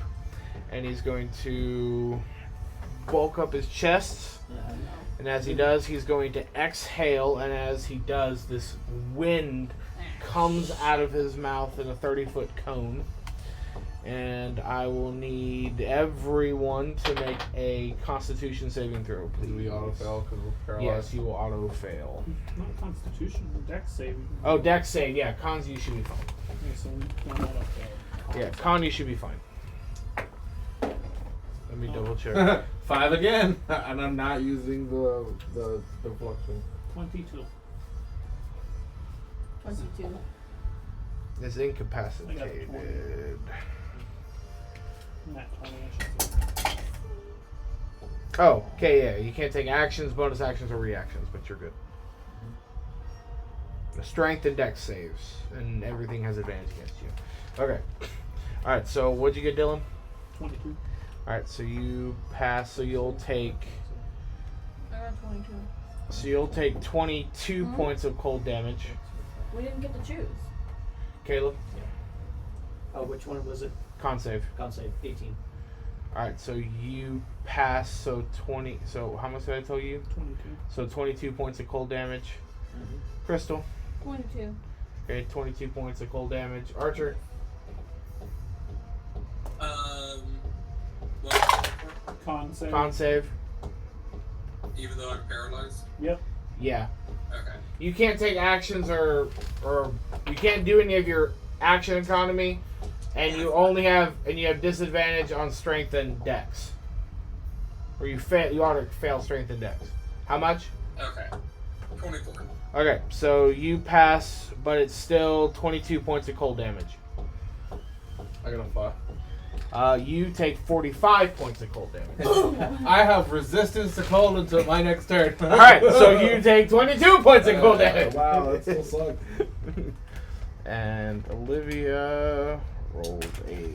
and he's going to bulk up his chest, and as he does, he's going to exhale, and as he does, this wind comes out of his mouth in a 30-foot cone, and I will need everyone to make a Constitution saving throw, please. Do we auto fail because we're paralyzed? Yes, you will auto fail. Not Constitution, Dex save. Oh, Dex save, yeah, Cons, you should be fine. Okay, so we don't auto fail. Yeah, Con, you should be fine. Let me double check. 5 again, and I'm not using the deflection. 22. 22. Is I got incapacitated. 20. Nat 20, I should say. Oh, okay, yeah. You can't take actions, bonus actions, or reactions, but you're good. The strength and dex saves, and everything has advantage against you. Okay. Alright, so what'd you get, Dylan? 22. Alright, so you pass, so you'll take... I got 22. So you'll take 22 points of cold damage. We didn't get to choose. Caleb, Oh, which one was it? con save. Con save. 18. Alright, so you pass, so 20... So how much did I tell you? 22. So 22 points of cold damage. Mm-hmm. Crystal. 22. Okay, 22 points of cold damage. Archer. What? Con save. Con save. Even though I'm paralyzed? Yep. Yeah. Okay. You can't take actions or you can't do any of your action economy, and you have disadvantage on strength and dex. Or you ought to fail strength and dex. How much? Okay. 24. Okay, so you pass, but it's still 22 points of cold damage. I got a 5. You take 45 points of cold damage. I have resistance to cold until my next turn. Alright, so you take 22 points of cold damage. Wow, that still sucks. And Olivia rolled a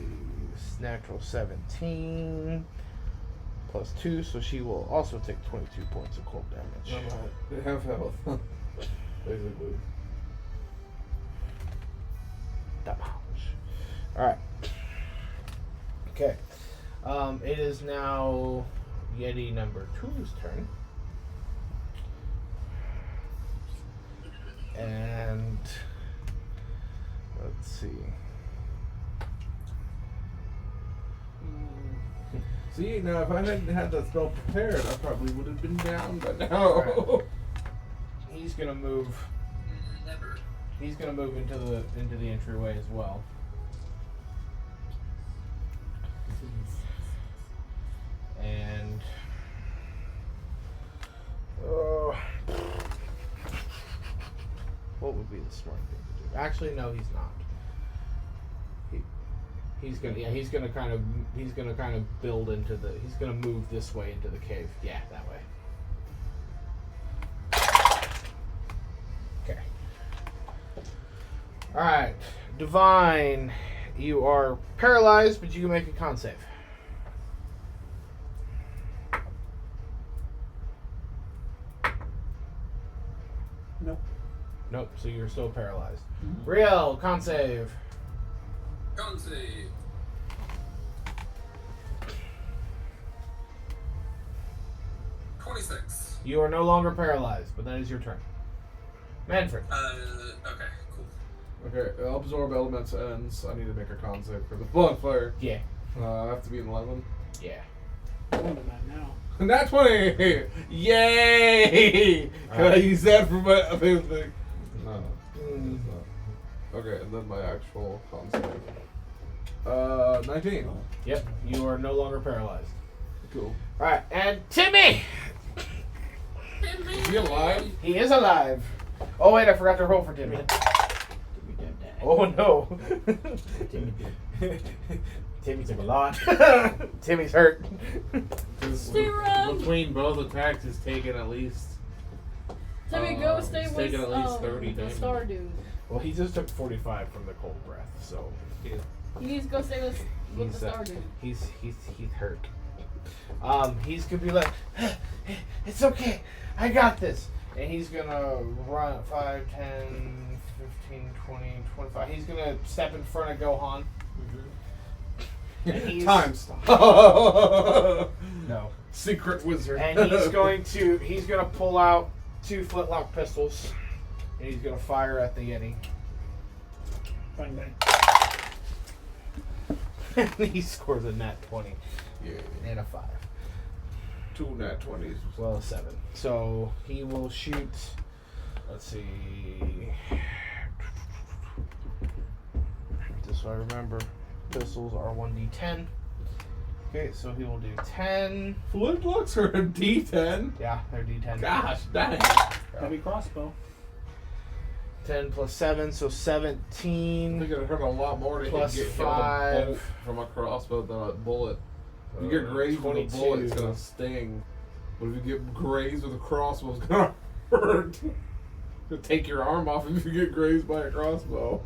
natural 17 plus 2, so she will also take 22 points of cold damage. They have health. Basically. Alright. Okay. It is now Yeti number 2's turn. And let's see. See, now if I hadn't had that spell prepared, I probably would have been down by now. Right. He's gonna move. Never. He's gonna move into the entryway as well. And what would be the smart thing to do? Actually, no, he's not. He's gonna kind of build into the. He's gonna move this way into the cave. Yeah, that way. Okay. All right, Divine. You are paralyzed, but you can make a con save. Nope. Nope. So you're still paralyzed. Reeeel, con save. Con save. $26. You are no longer paralyzed, but that is your turn. Manfred. Okay, cool. Okay, absorb elements ends. I need to make a con save for the bonfire. Yeah. I have to be an 11. Yeah. I'm doing that now. Nat 20! Yay! Can I use that for my other thing? No. It's not. Okay, and then my actual con save. 19. Yep. You are no longer paralyzed. Cool. All right, and Timmy. Is he alive? He is alive. Oh wait, I forgot to roll for Timmy. Oh no. Timmy took a lot. Timmy's hurt. Stay around. Between both attacks, it's taken at least. Timmy, go stay it's with taken at least 30 the damage. star dude. Well, he just took 45 from the cold breath, so Yeah. He needs to go stay with the he's star dude. he's hurt. He's gonna be like, it's okay, I got this, and he's gonna run 5, 10, 15, 20, 25. He's gonna step in front of Gohan. And he's, Time stop. no. Secret wizard. And he's gonna pull out 2 flintlock pistols, and he's gonna fire at the Yeti. Bang bang. He scores a nat 20 Yeah. and a 5. 2 nat 20s. Well, a 7. So he will shoot. Let's see. Just so I remember, pistols are 1d10. Okay, so he will do 10. Flintlocks are a D10. Yeah, they're D10. Gosh, dang. Heavy crossbow. 10 plus 7, so I 17. think it hurt a lot more to Plus get hit with a 5. bolt from a crossbow than a bullet. If you get grazed with a 22. bullet, it's gonna sting. But if you get grazed with a crossbow, it's gonna hurt. It'll take your arm off if you get grazed by a crossbow.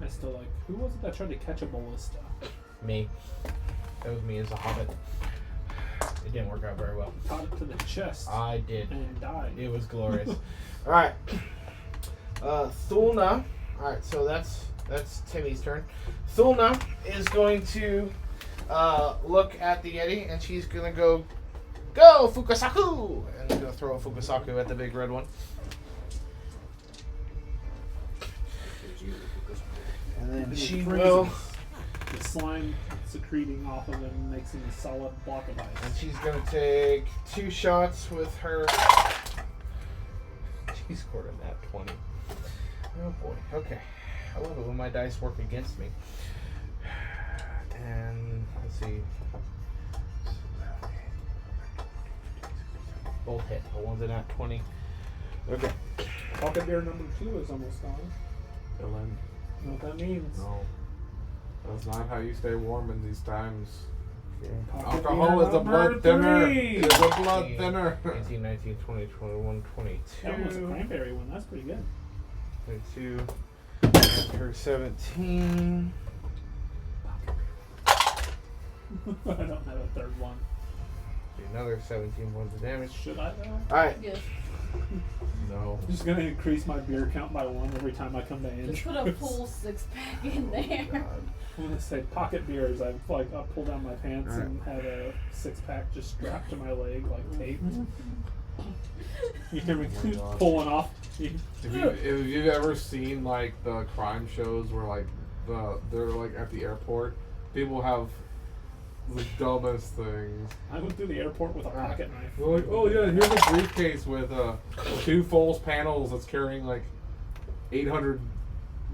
I still like. Who was it that tried to catch a ballista? Me. That was me as a hobbit. It didn't work out very well. Caught it to the chest I did. and died. It was glorious. Alright. Thulna. Alright, so that's Timmy's turn. Thulna is going to look at the Yeti and she's gonna go Fukasaku! And gonna throw a Fukasaku at the big red one. And then she will. The slime secreting off of him makes him a solid block of And ice. she's gonna take 2 shots with her. She scored a nat 20. Oh boy. Okay. I love it when my dice work against me. And let's see. Both hit. The one's a nat 20. Okay. Pocket bear number 2 is almost gone. Dylan, You know what that means? no. That's not how you stay warm in these times. Pocket Alcohol beer is a number blood thinner. 3. It is a blood thinner. 19, 19, 20, 21, 22. That was a cranberry one. That's pretty good. 22. And her 17. I don't have a third one. Another 17 points of damage. Should I though? Alright. Yes. No. I'm just gonna increase my beer count by 1 every time I come to Just inch. put a full 6-pack in there. I'm gonna say pocket beers. I'll pull down my pants and have a 6-pack just strapped to my leg like tape. You hear me gosh. pulling off? If you've ever seen like the crime shows where like they're like at the airport, people have the dumbest things. I went through the airport with a pocket knife. They're like, oh yeah, here's a briefcase with 2 false panels that's carrying like 800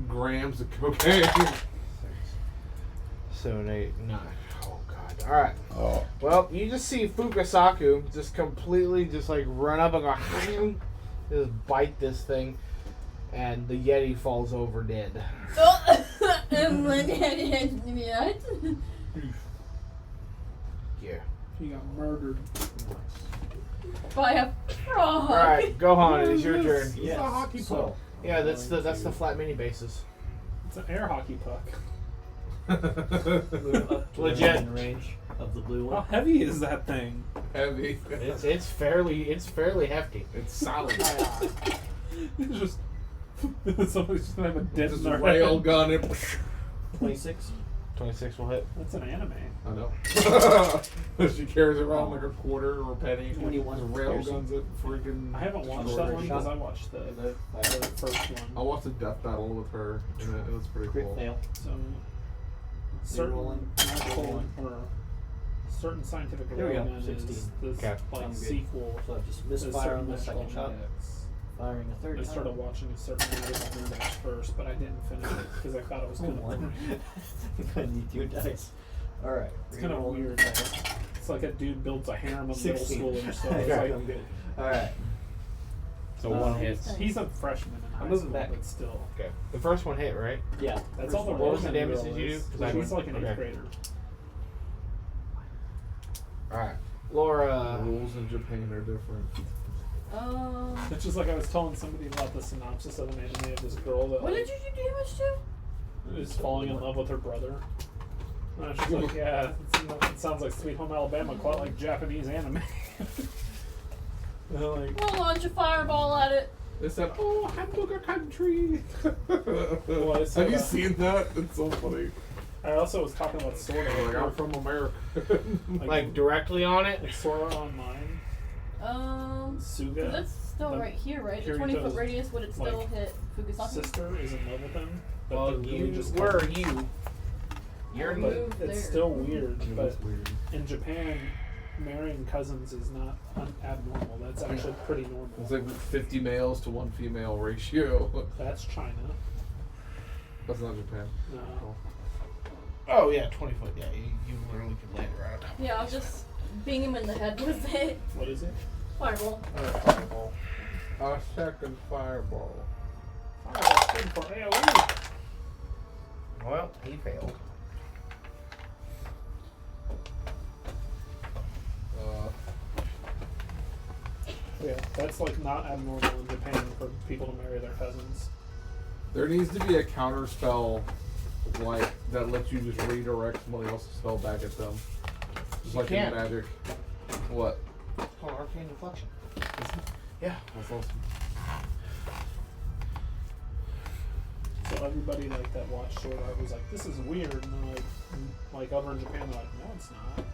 grams of cocaine. 7, 8, 9. Oh god. Alright. Oh. Well, you just see Fukasaku just completely just like run up and go just bite this thing and the Yeti falls over dead. Yeah. He got murdered. By a frog. Alright, Gohan, it is your turn. It's a hockey puck. Yeah, that's the flat mini bases. It's an air hockey puck. Move up to Legit. the range of the blue How one. heavy is that thing? Heavy. It's fairly hefty. It's solid. It's just somebody's just gonna have a dent Just in their rail head. gun it. 26. 26 will hit. That's an anime. I know. She carries around like a quarter or a penny. 21 Just rail piercing. guns it. Freaking. I haven't watched destroy that her. one because I watched the first I one. watched a death battle with her, and it was pretty Crit cool. fail. So certain Rerolling. magical or certain scientific There we go, element is 16. this Okay. like Sounds good. sequel. So just to misfire certain on the magical second shot. magics. Firing a third I shot. started watching a certain magical index first, but I didn't finish it because I thought it was Oh, kind of one. I need 2 dice. Alright. It's kind of reroll. weird. It's like a dude builds a harem of middle 16. schoolers. So Okay, it's like, I'm good. Alright. So one hit. he's a freshman in high moving school, back. but still. Okay. The first one hit, right? Yeah. That's first all the one. What was the Roman damage girl that you is. do? 'Cause I She's went- like an 8th okay. grader. Alright. Laura. The rules in Japan are different. It's just like I was telling somebody about the synopsis of an anime of this girl that What like, did you do damage to? is falling in love with her brother. And she's like, yeah, it sounds like Sweet Home Alabama, quite like Japanese anime. And I'm like, We'll launch a fireball at it. They said, "Oh, hamburger country." Well, it's Have you like a- seen that? It's so funny. I also was talking about Sword Like, I'm Art. from America. Like directly on it? Like Sword Art Online. Suga. That's still The right here, right? The Kirito's, 20-foot radius, would it still like, hit Fukasaku? Sister is in love with him. But Well, they're really you. just Where are you? You're in But the. Move it's there. still weird. It But was weird. in Japan, marrying cousins is not abnormal. That's actually pretty normal. It's like 50 males to 1 female ratio. That's China. That's not Japan. No. Oh yeah, 20 foot. Yeah, you literally could land right on top. Yeah, I'll just bing him in the head with it. What is it? Fireball. Fireball. A second fireball. Fireball. Good for AoE. Well, he failed. Yeah, that's like not abnormal in Japan for people to marry their cousins. There needs to be a counter spell like that lets you just redirect somebody else's spell back at them. Just You like can. in Magic. What? It's called arcane deflection. Yeah. That's awesome. So everybody like that watched Sword Art was like, "This is weird," and they're like over in Japan, they're like, "No, it's not."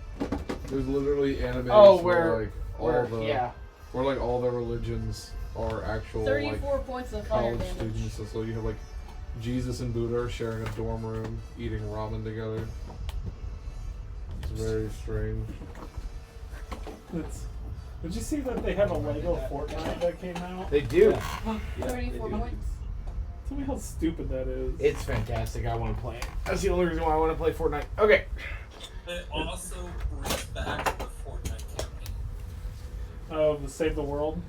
There's literally anime where like all the yeah. where like all the religions are actual 34 like points of fire college damage. students. So you have like Jesus and Buddha are sharing a dorm room, eating ramen together. It's very strange. Did you see that they have a Lego Fortnite that came out? They do. Yeah, they 34 do. points. Tell me how stupid that is. It's fantastic. I want to play it. That's the only reason why I want to play Fortnite. Okay. It also brings back the Fortnite campaign. Oh, the Save the World.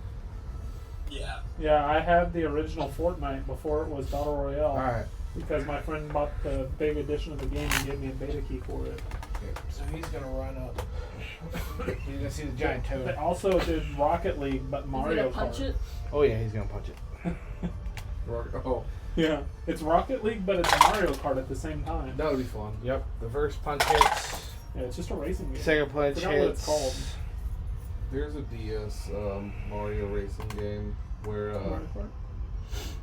Yeah. Yeah, I had the original Fortnite before it was Battle Royale. All right. Because my friend bought the big edition of the game and gave me a beta key for it. So he's gonna run up. He's gonna see the giant They toad. also did Rocket League, but Is he Mario gonna punch Kart. it? Oh yeah, he's gonna punch it. Oh, Yeah, it's Rocket League, but it's Mario Kart at the same time. that would be fun. Yep. The first punch hits. Yeah, it's just a racing game. Second punch Forgot what it's hits. called. There's a DS Mario racing game where Mario Kart?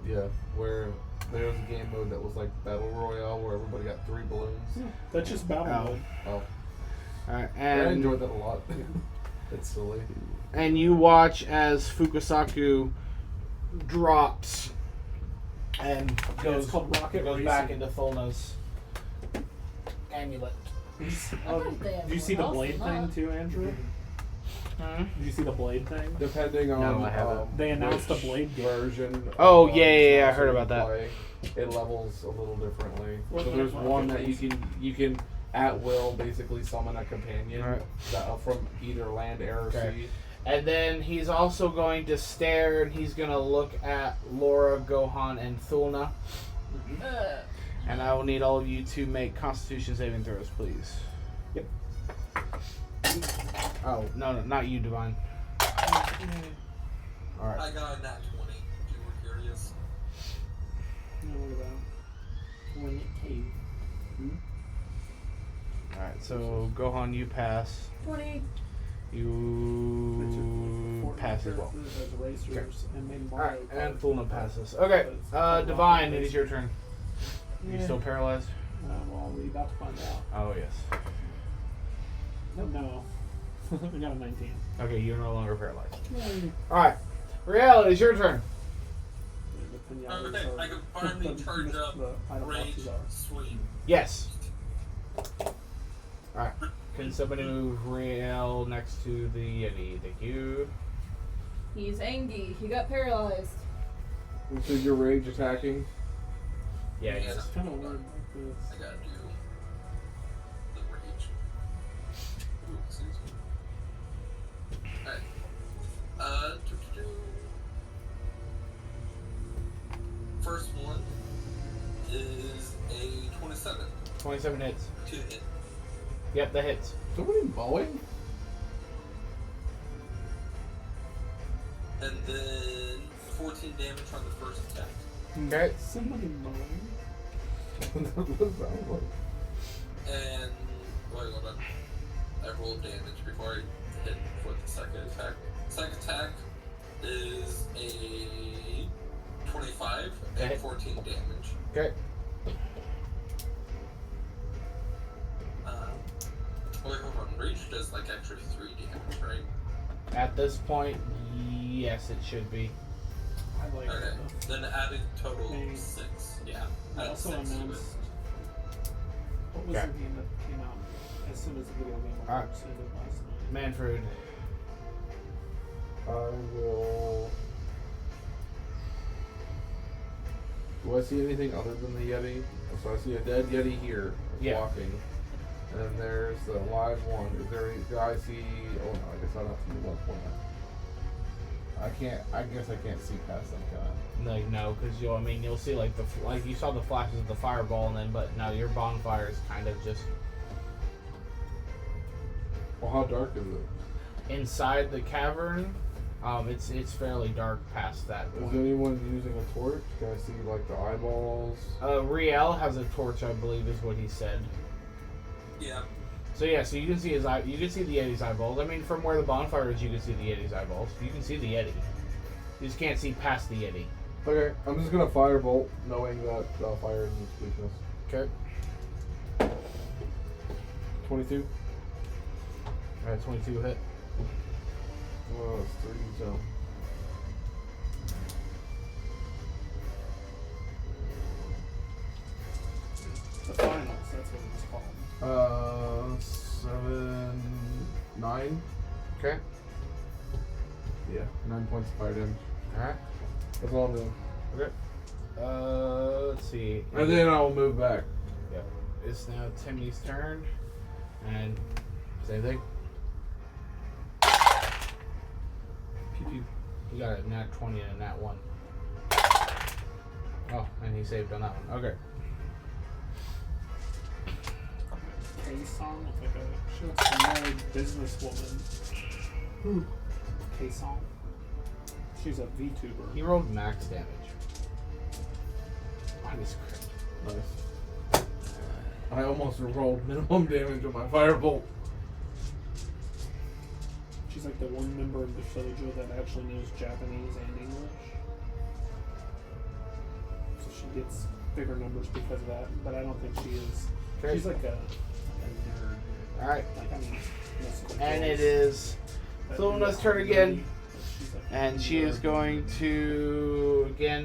yeah, where there was a game mode that was like Battle Royale where everybody got 3 balloons. That's just battle Oh. mode. Oh, All right, I and enjoyed that a lot. It's silly. and you watch as Fukusaku drops and Yeah, goes it's called Rocket goes Racing. back into Thulna's amulet. Did you see the blade thing too, Andrew? Hmm? Did you see the blade thing? Depending on No, I haven't. They announced a which blade game. version. of, Oh, yeah, I heard console about you that. play, it levels a little differently. What So there's about one Rocket that you can at will basically summon a companion Right. from either land, air, or Okay. sea. And then he's also going to stare and he's gonna look at Lora, Gohan, and Thulna. And I will need all of you to make Constitution saving throws, please. Yep. Oh no, not you, Divine. All right. I got a nat 20, if you were curious. No, look at that. 22. All right. So Gohan, you pass. 20. You pass as well. As racers and made All Mario right, and Kart. Thulna passes. Okay. Divine, it is your turn. Are you still paralyzed? Well, we're about to find out. Oh yes. No. We got a 19. Okay, you're no longer paralyzed. All right. Reeeel, it is your turn. The pinatas Okay, are- I can finally charge up the item range boxes are. swing. Yes. Alright. Can somebody move Reeeel next to the Yeti? Thank you. He's angry. He got paralyzed. So your rage attacking. Yeah, Yeah. It's kind of weird like this. I gotta do the rage. Ooh, excuse me. Alright. First one is a 27 27 hits. to hit. Yep, that hits. Somebody mowing? And then 14 damage on the first attack. Okay. Somebody mowing. That's what it sounds like. And wait, hold on. I rolled damage before I hit for the second attack. Second attack is a 25 and Okay. 14 damage. Okay. Wait, hold on. Rage does like extra 3 damage, right? At this point, yes, it should be. I like Okay. it. Then added total Maybe. 6. Yeah. I added also 6 to it. announced. What was Okay. the game that came out as soon as the video game Alright. awards ended last night? Manfred. I will. Do I see anything other than the Yeti? So I see a dead Yeti here. Yeah. walking. And then there's the live one. Is there any? Do I see? Oh no, I guess I don't see one point. I guess I can't see past them, can I? Like no, because you'll see like like you saw the flashes of the fireball, and then but now your bonfire is kind of just Well, how dark is it? inside the cavern. It's fairly dark past that Is point. anyone using a torch? Can I see like the eyeballs? Reeeel has a torch, I believe, is what he said. Yeah. So yeah, so you can see his eye. You can see the Yeti's eyeballs. I mean, from where the bonfire is, you can see the Yeti's eyeballs. You can see the Yeti. You just can't see past the Yeti. Okay, I'm just gonna firebolt, knowing that fire is its weakness. Okay. 22. Alright, 22 hit. Well, it's 3, so. The finals, that's what it's called. 7, 9. Okay. Yeah, 9 points of fire damage. Alright. That's all I'm doing. Okay. Let's see. And then I'll move back. Yep. It's now Timmy's turn. And same thing. Pew pew. You got a nat 20 and a nat 1. Oh, and he saved on that one. Okay. K-Song with like she looks like a married businesswoman. Who? K-Song. She's a VTuber. He rolled max damage. On his crit. Nice. I almost rolled minimum damage on my firebolt. She's like the one member of the shoujo that actually knows Japanese and English. So she gets bigger numbers because of that, but I don't think she is. Okay. She's like a nerd. Alright. Like, I mean, most of the And girls it is that Thulna's do turn that again. nerdy, she's like a And she is nerd. going to again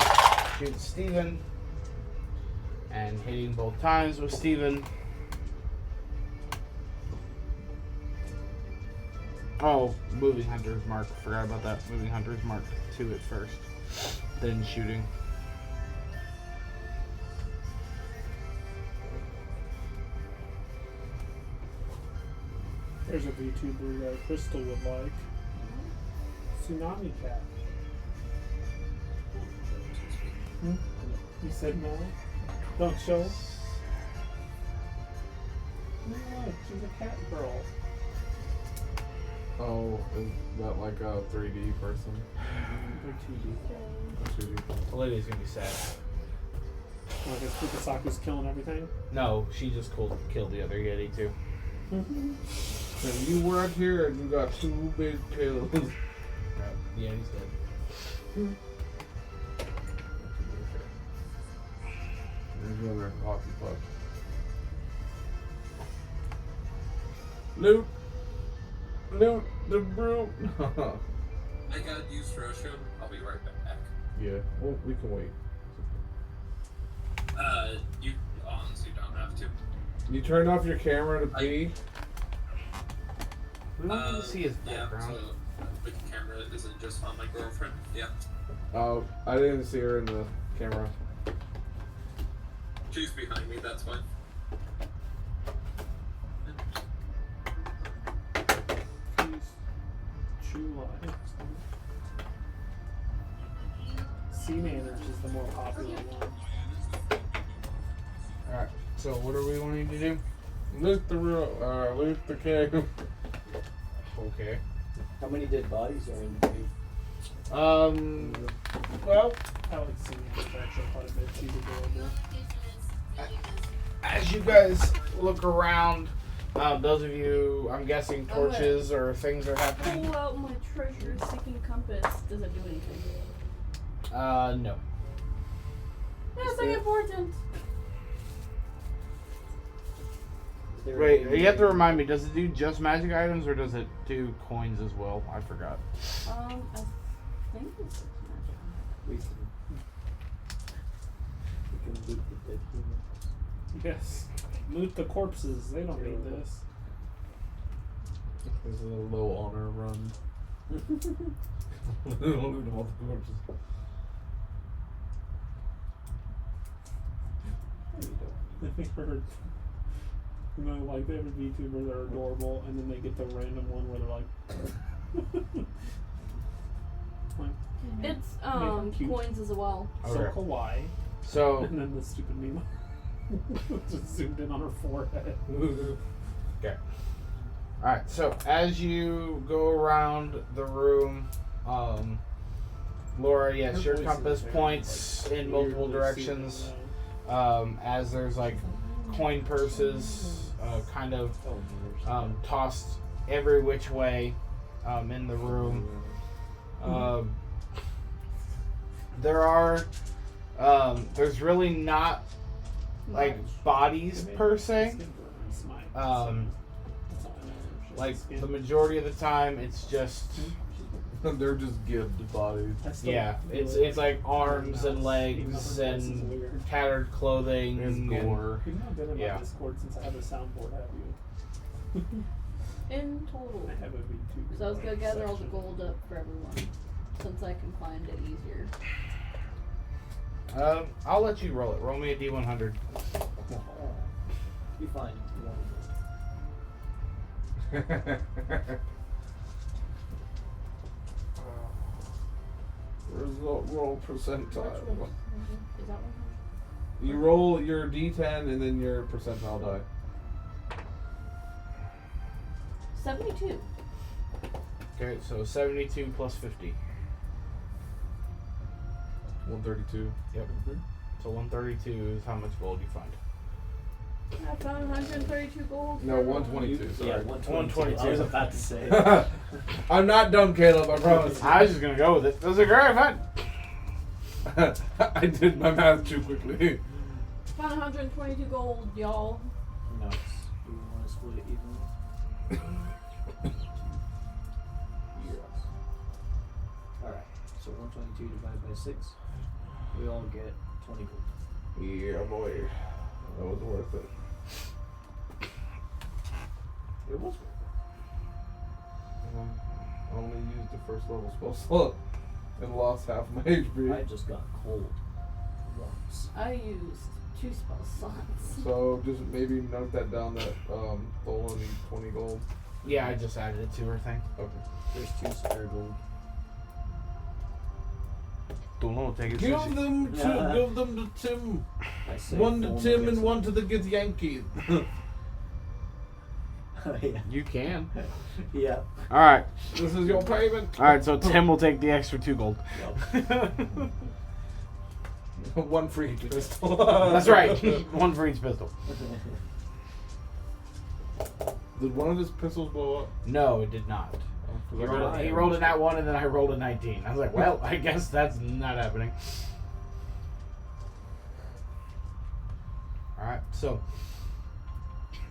shoot Steven. And hitting both times with Steven. Oh, moving hunter's mark. Forgot about that. Moving hunter's mark 2 at first. Then shooting. There's a VTuber that Crystal would like. Tsunami Cat. You said no? Don't show? No, she's a cat girl. Oh, is that like a 3D person? They're 2D. A 2D person. Olivia's gonna be sad. Oh, I guess Fukasaku's killing everything. No, she just killed the other Yeti too. And you weren't here and you got 2 big kills. The Yeti's dead. There's another hockey puck. Loot! Loot the brute! I gotta use Roshan. I'll be right back. Yeah, well, we can wait. You honestly don't have to. You turned off your camera to pee? We don't need to see his Yeah, background. so the camera isn't just on my girlfriend. Yeah. Oh, I didn't see her in the camera. She's behind me, that's fine. True Life. Sea Manners is the more popular one. Alright, so what are we wanting to do? Loot the loot the cave. Okay. How many dead bodies are in the cave? Well, I like Sea Manners actually quite a bit. She's adorable. as you guys look around, those of you, I'm guessing torches or things are happening. Pull out my treasure-seeking compass. Does it do anything? No. That's like important. Is there Wait, any- you have to remind me, does it do just magic items or does it do coins as well? I forgot. I think it's magic. We can loot the dead humans. Yes. Loot the corpses. They don't need this. There's a low honor run. Loot all the corpses. I heard And then, like, they have a VTuber, they're adorable, and then they get the random one where they're like... like It's Nathan, cute. coins as well. so Okay. kawaii. So, And then the stupid meme just zoomed in on her forehead. okay. Alright, so as you go around the room, Laura, yes, Her your voice is compass very, points like, in multiple weirdly directions. soothing, As there's like coin purses kind of tossed every which way in the room. There are there's really not like bodies per se. Like the majority of the time it's just They're just gibbed bodies. yeah, it's like arms and legs and tattered clothing There's and gore. You've not been in Yeah. my Discord since I have a soundboard, have you? In total. I have a VTuber. So I was gonna gather all the gold up for everyone, since I can find it easier. I'll let you roll it. Roll me a D100. Be fine. Result roll percentile. Is that one? You roll your D10 and then your percentile die. 72. Okay, so 72 plus 50. 132. Yep. So 132 is how much gold you find. I found 132 gold. No, for 122. Sorry. Yeah, 122. I was about to say. I'm not dumb, Caleb. I promise. I was just gonna go with it. It was a great fun. I did my math too quickly. Found 122 gold, y'all. Nice. Do you want to split it evenly? Yes. Alright, so 122 divided by 6. We all get 20 gold. Yeah, boy. That was worth it. It was. I only used the first level spell slot and lost half my HP. I just got cold. Lumps. I used 2 spell slots. So just maybe note that down that Thulna needs 20 gold. Yeah, I just added it to her thing. Okay. There's 2 spare gold. Thulna will take it. Give them to Tim. I say One to Thulna Tim gets and it. one to the Gith Yankee. Yeah. You can. Yeah. All right. This is your payment. All right. So Tim will take the extra 2 gold. Yep. One for each pistol. That's right. 1 for each pistol. Did one of his pistols blow up? No, it did not. Oh, He 'cause I rolled, got- he rolled a nat 1 and then I rolled a 19. I was like, well, I guess that's not happening. Alright, so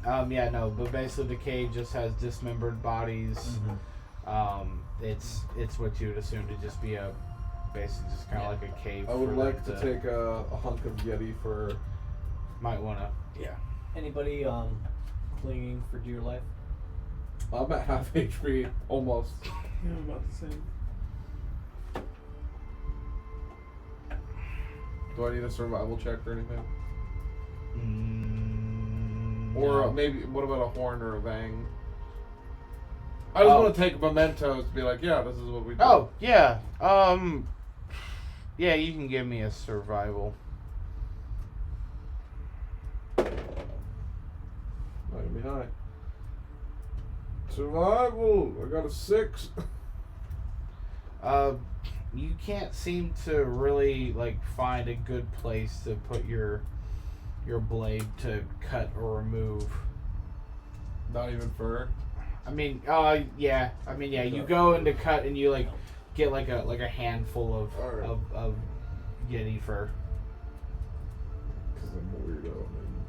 yeah, no, but basically the cave just has dismembered bodies. It's what you would assume to just be a basically just kinda like a cave. I would for like them to take a hunk of Yeti for. might wanna Anybody clinging for dear life? I'm at half HP, almost. Yeah, I'm about the same. Do I need a survival check or anything? no. Or maybe, what about a horn or a vang? I just want to take mementos to be like, yeah, this is what we do. Oh, yeah. Yeah, you can give me a survival. Not gonna be high. Survival! I got a 6. You can't seem to really like find a good place to put your blade to cut or remove. Not even fur. I mean, yeah. I mean, yeah. You go into cut and you like get like a handful of Alright. of Yeti fur. Because I'm a weirdo. Man.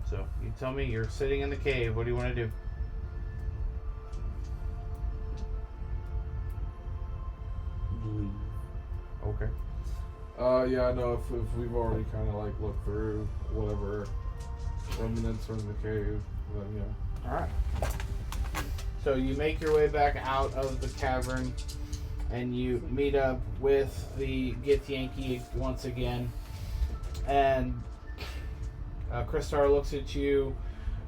So you tell me, you're sitting in the cave. What do you want to do? Leave. Okay. Yeah, I know if we've already kind of like looked through whatever remnants from the cave, then yeah. All right. So you make your way back out of the cavern. and you meet up with the Gith Yankee once again. And Kristar looks at you.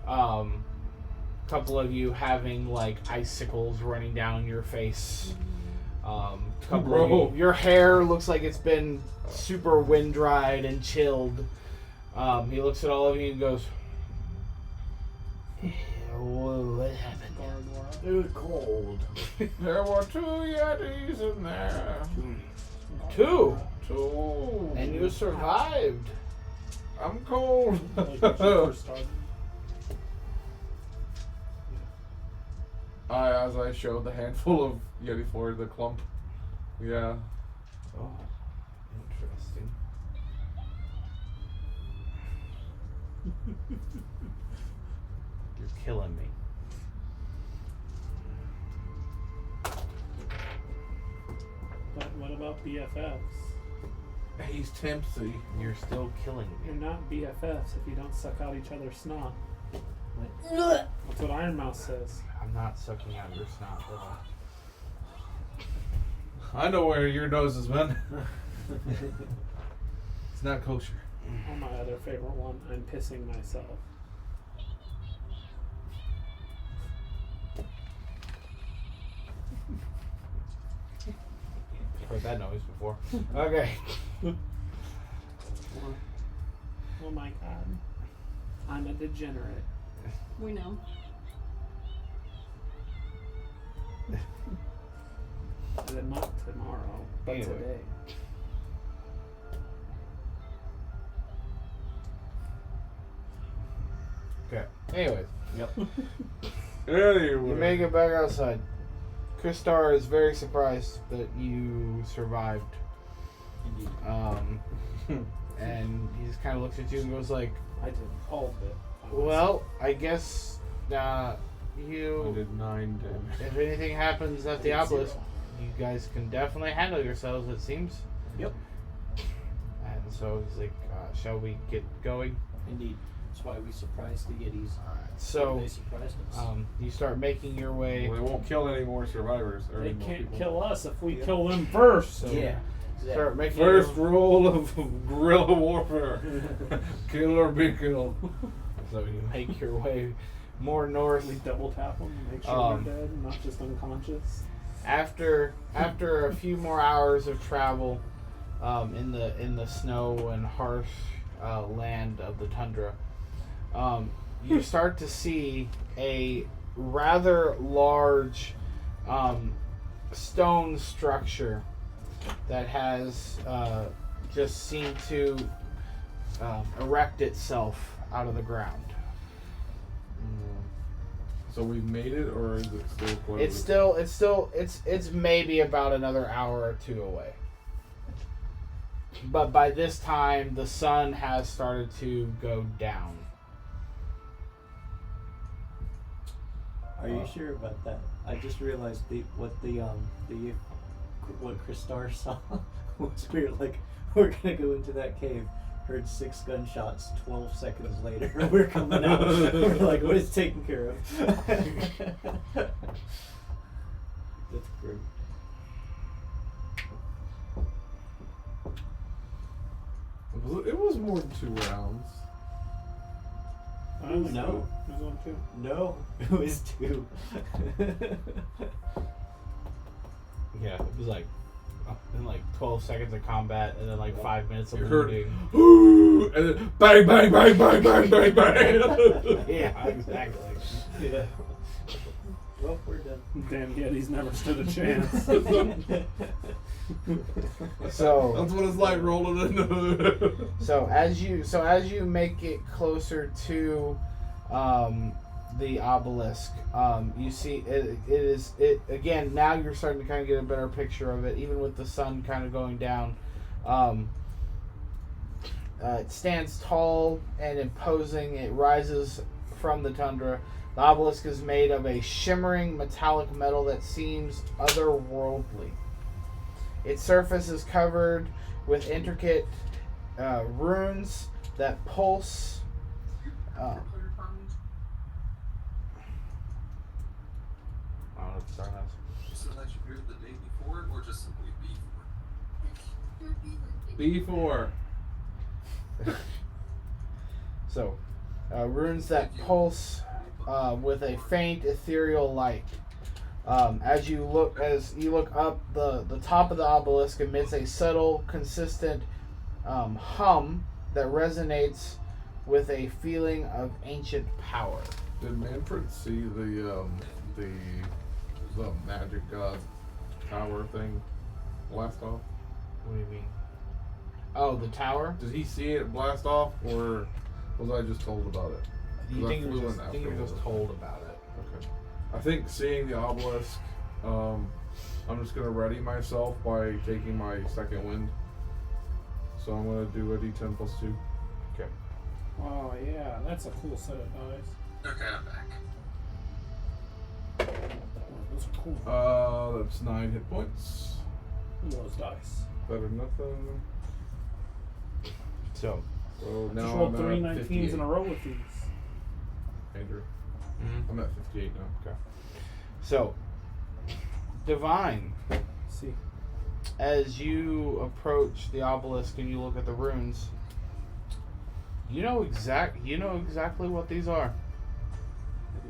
Couple of you having like icicles running down your face. Couple of you, your hair looks like it's been super wind dried and chilled. He looks at all of you and goes, "What happened? It was cold. There were 2 Yetis in there. Two, 2. and you survived." I'm cold. Like when she first started. As I showed the handful of Yeti for the clump. Yeah. Oh, interesting. You're killing me. But what about BFFs? He's tempty. You're still killing You're me. not BFFs if you don't suck out each other's snot. That's what Iron Mouse says. I'm not sucking out your snot, brother. I know where your nose has been. It's not kosher. Or my other favorite one, I'm pissing myself. Heard that noise before. Okay. Oh my god. I'm a degenerate. We know. Not tomorrow, but Anyway. today. Okay. Anyways, Yep. Anyway. you make it back outside. Kristar is very surprised that you survived. Indeed. And he just kind of looks at you and goes like, I did all of it. "Well, I guess I you. did 9 damage. If anything happens at the obelisk, you guys can definitely handle yourselves. It seems." Yep. And so he's like, "Shall we get going?" Indeed. That's why we surprised the Yetis. So They surprised us. you start making your way. Well, they won't kill any more survivors. Or They any more can't people. kill us if we kill them first. So yeah. Start making First your, rule of guerrilla warfare: kill or be killed. so you make your way more north. We double tap them and make sure they're dead, and not just unconscious. After a few more hours of travel, in the snow and harsh land of the tundra, you start to see a rather large stone structure that has just seemed to erect itself out of the ground. So we've made it, or is it still close? It's maybe about another hour or two away. But by this time, the sun has started to go down. Are you sure about that? I just realized what Kristar saw was we're gonna go into that cave. Heard 6 gunshots 12 seconds later. We're coming out. We're like, what is taken care of? That's great. It was more than 2 rounds. I was No. It was on two. No, it was 2. Yeah, it was like in like 12 seconds of combat, and then like 5 minutes of You heard- looting. And then bang, bang, bang, bang, bang, bang, bang. Yeah, exactly. Yeah. Well, we're done. Damn Yetis never stood a chance. So That's what it's like rolling into. So as you make it closer to the obelisk, you see it again. Now you're starting to kind of get a better picture of it, even with the sun kind of going down. It stands tall and imposing. It rises from the tundra. The obelisk is made of a shimmering metallic metal that seems otherworldly. Its surface is covered with intricate runes that pulse. I don't know if it's our house. appeared the day before, or just simply B4. So, runes that pulse with a faint ethereal light. As you look up, the top of the obelisk emits a subtle, consistent hum that resonates with a feeling of ancient power. Did Manfred see the magic god tower thing blast off? What do you mean? Oh, the tower? Did he see it blast off, or was I just told about it? You 'Cause think I you flew were in just, think you were just afterwards. told about it? Okay. I think seeing the obelisk, I'm just gonna ready myself by taking my second wind. So I'm gonna do a D10 plus 2. Okay. Oh yeah, that's a cool set of dice. Okay, I'm back. Oh, those are cool. That's 9 hit points. Those dice. Better than nothing. So, So Just now rolled I'm 3 at 19s 58. in a row with these. Andrew. mhm. I'm at 58 now. Okay. So, Divine, See. as you approach the obelisk and you look at the runes, you know exactly what these are. I do.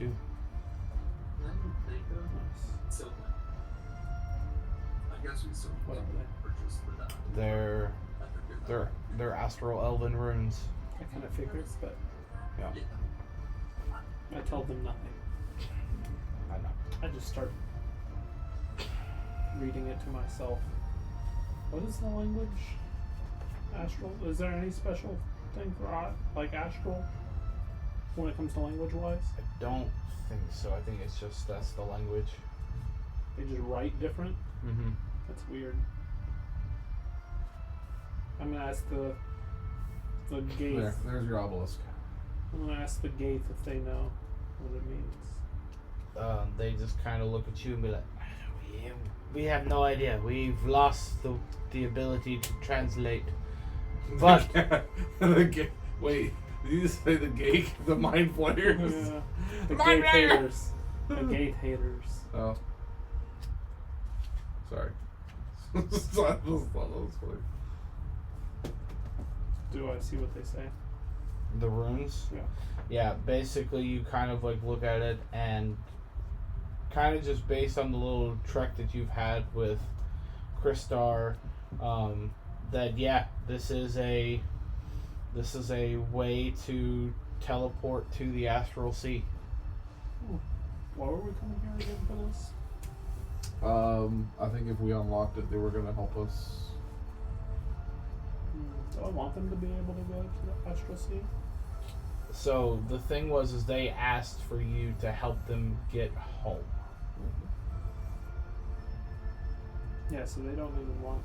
You do. Nice. So, I guess we still What are they? purchase for that. They're astral elven runes. I kind of figured, but Yeah, I told them nothing. I know. I just start reading it to myself. What is the language? Astral? Is there any special thing for like astral when it comes to language wise? I don't think so. I think it's just that's the language. They just write different? Mm-hmm. That's weird. I'm gonna ask the Gaith. There's your obelisk. I'm gonna ask the Gaith if they know what it means. They just kind of look at you and be like, we have no idea. We've lost the ability to translate. But Wait, did you just say the gate, the mind players? Yeah. The Gaith haters. The Gaith haters. Oh. Sorry. That was funny. Do I see what they say? the runes. Yeah. Yeah, basically you kind of like look at it and kind of just based on the little trek that you've had with Kristar, that yeah, this is a way to teleport to the Astral Sea. Why were we coming here again for this? I think if we unlocked it, they were gonna help us. Do I want them to be able to go to the Astral Sea? So the thing was is they asked for you to help them get home. Yeah, so they don't even want.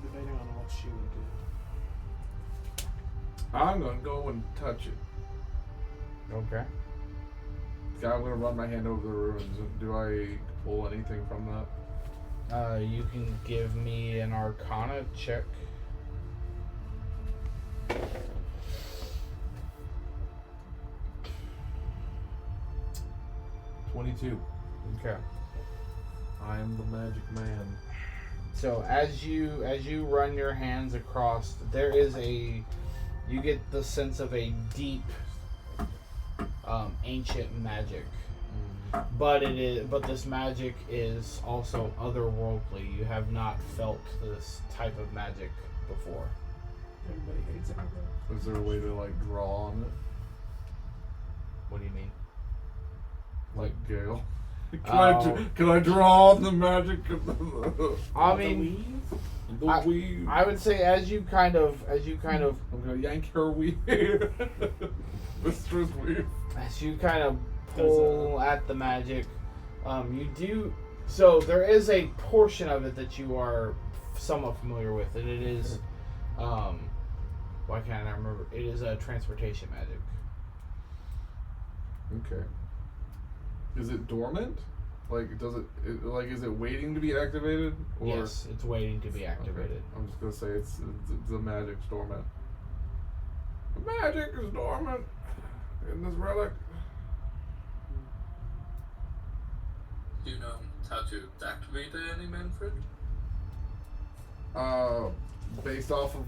Debating on what she would do. I'm gonna go and touch it. Okay. I'm gonna run my hand over the ruins. Do I pull anything from that? You can give me an Arcana check. 22. Okay. I am the magic man. So as you run your hands across, there is you get the sense of a deep, ancient magic. But this magic is also otherworldly. You have not felt this type of magic before. Everybody hates it. Is there a way to like draw on it? What do you mean? Like Gale? Can I draw on the magic of the I mean, weave? I would say as you kind of I'm gonna yank her weave. Mistress weave. as you kind of pull at the magic, you do. So there is a portion of it that you are somewhat familiar with, and it is, why can't I remember? It is a transportation magic. Okay. Is it dormant? Like, is it waiting to be activated? Or? Yes, it's waiting to be activated. Okay. I'm just gonna say it's the magic's dormant. Magic is dormant in this relic. Do you know how to activate it, any Manfred? Based off of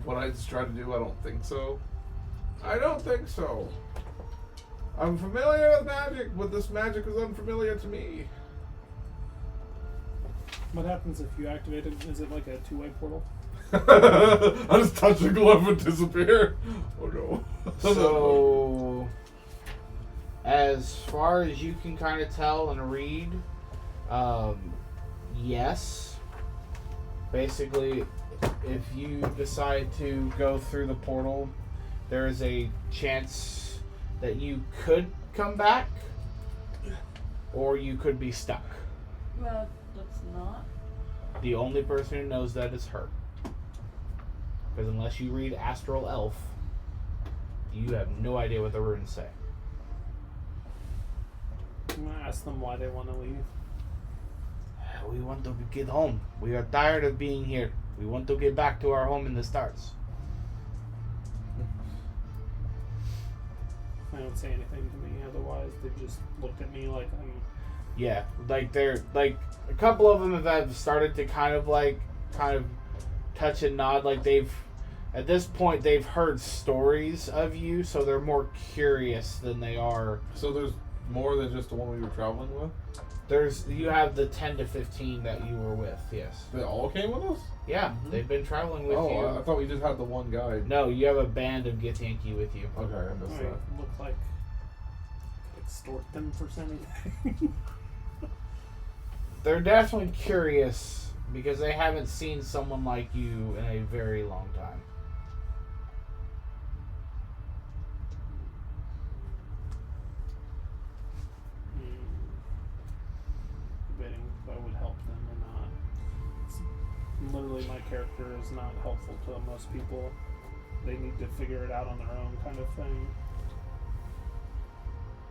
what I just tried to do, I don't think so. I don't think so. I'm familiar with magic, but this magic is unfamiliar to me. What happens if you activate it? Is it like a two-way portal? I just touch the glove and disappear. Oh no. So, as far as you can kind of tell and read, yes. Basically, if you decide to go through the portal, there is a chance that you could come back, or you could be stuck. Well, let's not. The only person who knows that is her. Because unless you read Astral Elf, you have no idea what the runes say. I'm gonna ask them why they want to leave. We want to get home. We are tired of being here. We want to get back to our home in the stars. They don't say anything to me. Otherwise, they just looked at me like I'm. Yeah, like they're like a couple of them have started to kind of touch and nod. Like they've at this point they've heard stories of you, so they're more curious than they are. So there's more than just the one we were traveling with? You have the 10 to 15 that you were with. Yes. They all came with us? Yeah, they've been traveling with you. Oh, I thought we just had the one guy. No, you have a band of Githyanki with you. Okay, I missed that. Look like extort them for something. They're definitely curious because they haven't seen someone like you in a very long time. Debating if I would help them or not. Literally, my character is not helpful to most people. They need to figure it out on their own, kind of thing.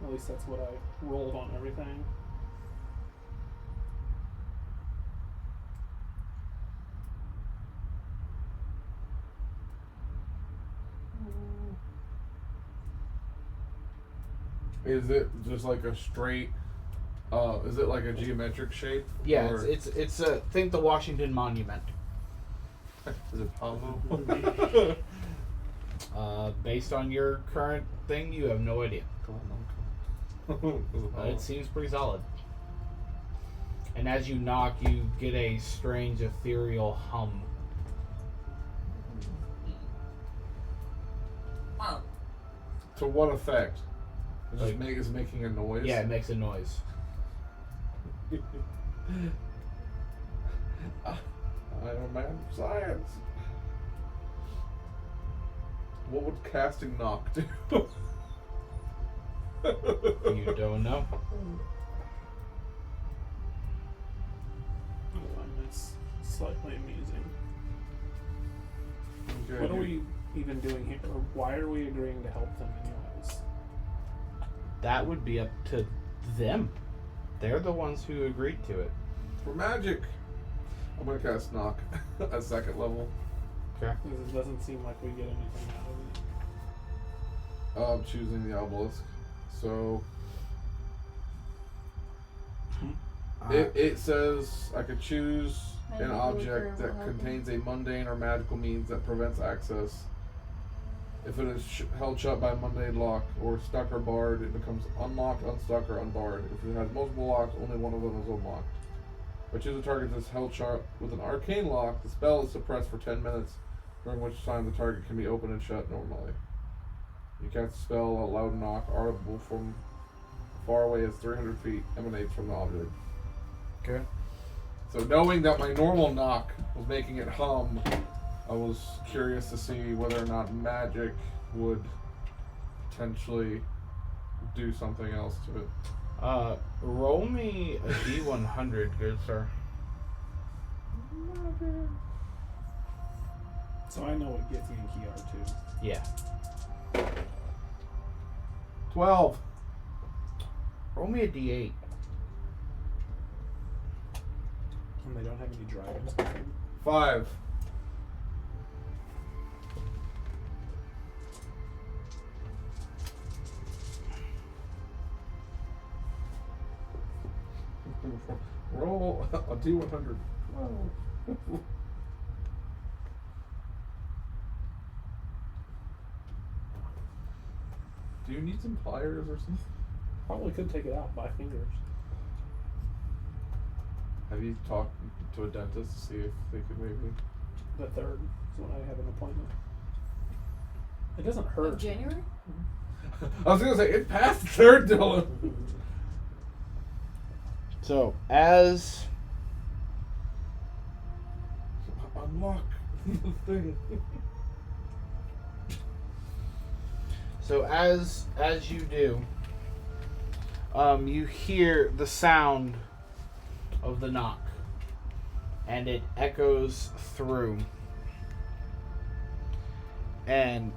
At least that's what I rolled on everything. Is it just like a straight? Is it like a geometric shape? Yeah, Or- it's a think the Washington Monument. Is it hollow? Based on your current thing, you have no idea. It seems pretty solid. And as you knock, you get a strange ethereal hum. Wow. To what effect? It just Like- is making a noise? Yeah, it makes a noise. I'm a man of science. What would casting knock do? You don't know. I find this slightly amusing. Okay, What are we even doing here? Or why are we agreeing to help them anyways? That would be up to them. They're the ones who agreed to it. For magic, I'm gonna cast knock at second level. Okay. Because it doesn't seem like we get anything out of it. Choosing the obelisk. So it says I could choose an object that contains a mundane or magical means that prevents access. If it is held shut by a mundane lock or stuck or barred, it becomes unlocked, unstuck, or unbarred. If it has multiple locks, only one of them is unlocked. If I choose a target that's held shut with an arcane lock, the spell is suppressed for 10 minutes, during which time the target can be opened and shut normally. You cast a spell, a loud knock, audible from far away as 300 feet, emanates from the object. Okay. So knowing that my normal knock was making it hum, I was curious to see whether or not magic would potentially do something else to it. Roll me a D100, good sir. So I know what Githyanki and Key are too. Yeah. 12. Roll me a D8. And they don't have any dragons with them. 5. T100. Do you need some pliers or something? Probably could take it out by fingers. Have you talked to a dentist to see if they could maybe? The 3rd is when I have an appointment. It doesn't Of hurt. January? I was gonna say it passed the 3rd, Dylan. So as Unlock the thing. as you do, you hear the sound of the knock, and it echoes through, and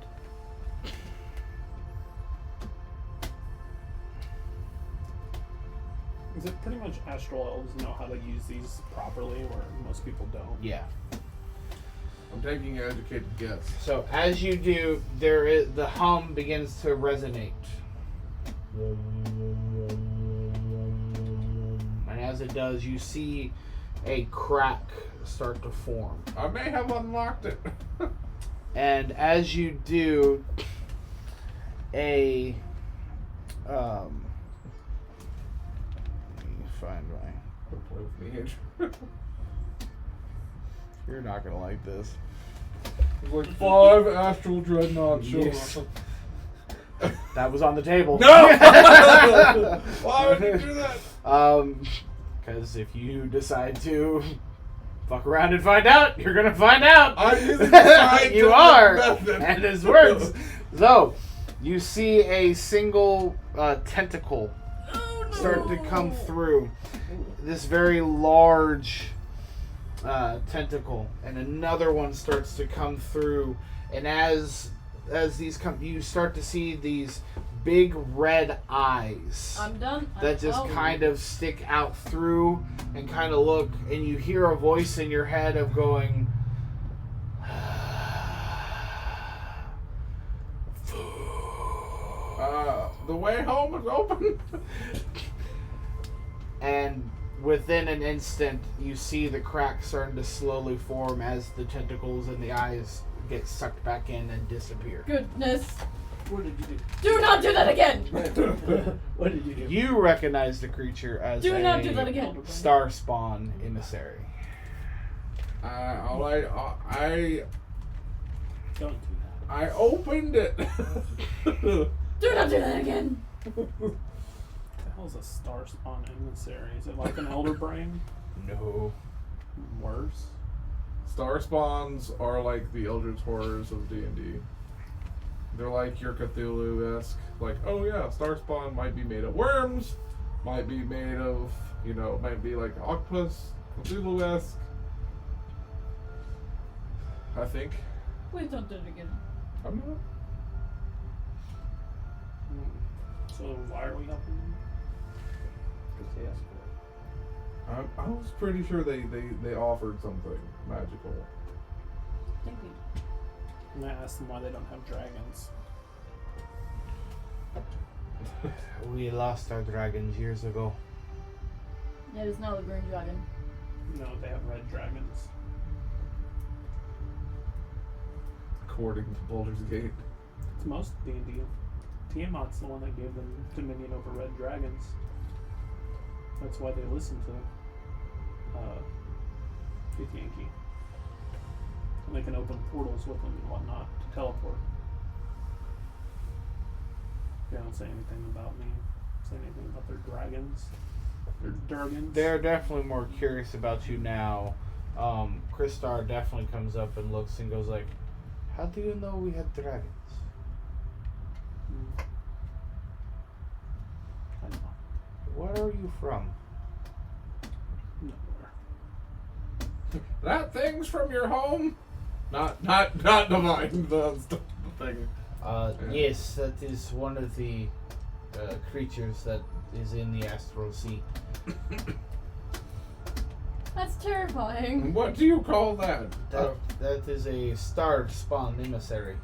Is it pretty much Astral elves know how to use these properly, where most people don't? yeah. I'm taking an educated guess. So as you do, the hum begins to resonate. And as it does, you see a crack start to form. I may have unlocked it. And as you do, let me find my... Don't play with me, Andrew. You're not gonna like this. There's like 5 astral dreadnoughts showing Yes. up. That was on the table. No! Why would you do that? Because if you decide to fuck around and find out, you're gonna find out. I'm using the scientific You are, method. and this works. So, you see a single tentacle start to come through. This very large tentacle, and another one starts to come through. And as these come, you start to see these big red eyes I'm done. that just kind of stick out through and kind of look, and you hear a voice in your head of going, The way home is open. and within an instant, you see the crack starting to slowly form as the tentacles and the eyes get sucked back in and disappear. Goodness. What did you Do not do that again! do? What did you do? You recognize the creature as Do a not do that again. star spawn emissary. All right, Don't do I opened it. Do not do that again! that. What the hell is a star spawn emissary? Is it like an elder brain? No. Worse? Star spawns are like the Eldritch horrors of D&D. They're like your Cthulhu-esque. Like, oh yeah, star spawn might be made of worms, might be made of, might be like octopus, Cthulhu-esque. I think. Please don't do it again. I'm not. So why are we helping them? Because they asked for it. I was pretty sure they offered something magical. Thank you. I'm gonna ask them why they don't have dragons. We lost our dragons years ago. It is now the green dragon. No, they have red dragons. According to Baldur's Gate. It's most D&D. Tiamat's the one that gave them dominion over red dragons. That's why they listen to Yankee. And they can open portals with them and whatnot to teleport. They don't say anything about me. Say anything about their dragons. Their Durgans. They're definitely more curious about you now. Kristar definitely comes up and looks and goes like, how do you know we have dragons? I know. Where are you from? Nowhere. That thing's from your home? Not divine, the thing. Yes, that is one of the creatures that is in the Astral Sea. That's terrifying. What do you call that? That is a star spawn emissary.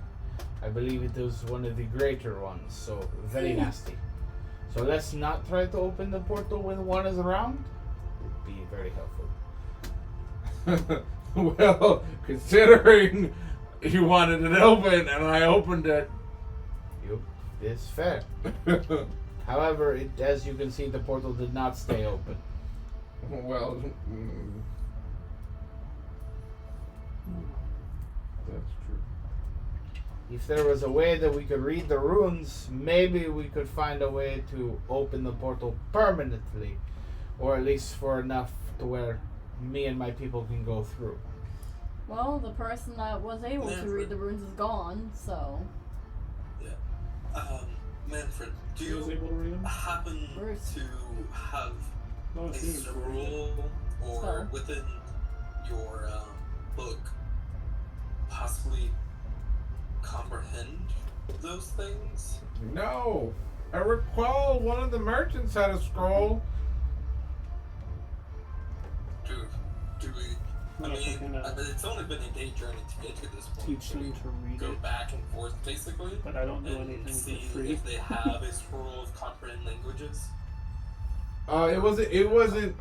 I believe it is one of the greater ones, so very nasty. So let's not try to open the portal when one is around. It'd be very helpful. Well, considering you wanted it open and I opened it. It's fair. However, as you can see, the portal did not stay open. Well, that's true. If there was a way that we could read the runes, maybe we could find a way to open the portal permanently, or at least for enough to where me and my people can go through. Well, the person that was able to read the runes is gone, so. Manfred, do He was you able to read them? happen Bruce. to have No, a it's easy to read. scroll or Spell. within your book possibly comprehend those things? No. I recall one of the merchants had a scroll. Do we? I Yeah, mean, we can, it's only been a day journey to get to this point. Teach Can them we to read go it, back and forth, basically, but I don't do and anything see for free. if they have a scroll of comprehend languages? It wasn't.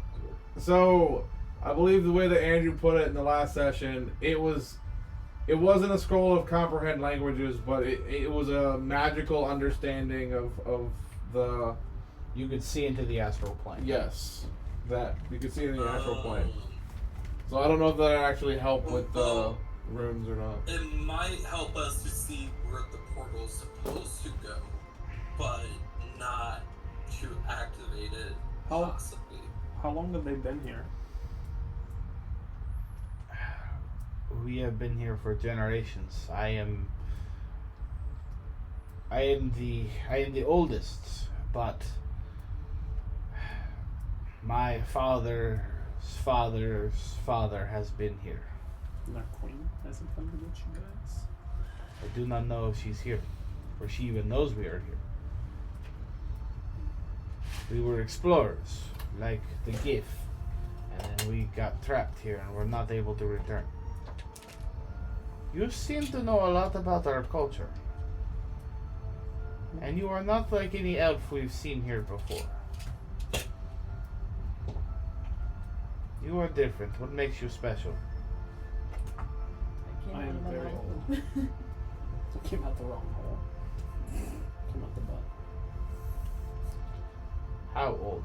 So, I believe the way that Andrew put it in the last session, it wasn't a scroll of comprehend languages, but it was a magical understanding of the. You could see into the astral plane. Yes, that you could see in the astral plane. So I don't know if that actually helped with the runes or not. It might help us to see where the portal's supposed to go, but not to activate it, How- possibly. How long have they been here? We have been here for generations. I am the oldest, but my father's father's father has been here. And their queen hasn't come to get you guys. I do not know if she's here, or she even knows we are here. We were explorers, like the GIF, and then we got trapped here and were not able to return. You seem to know a lot about our culture. And you are not like any elf we've seen here before. You are different. What makes you special? I I am came out of very my old. mouth. So came out the wrong hole. Came out the butt. How old?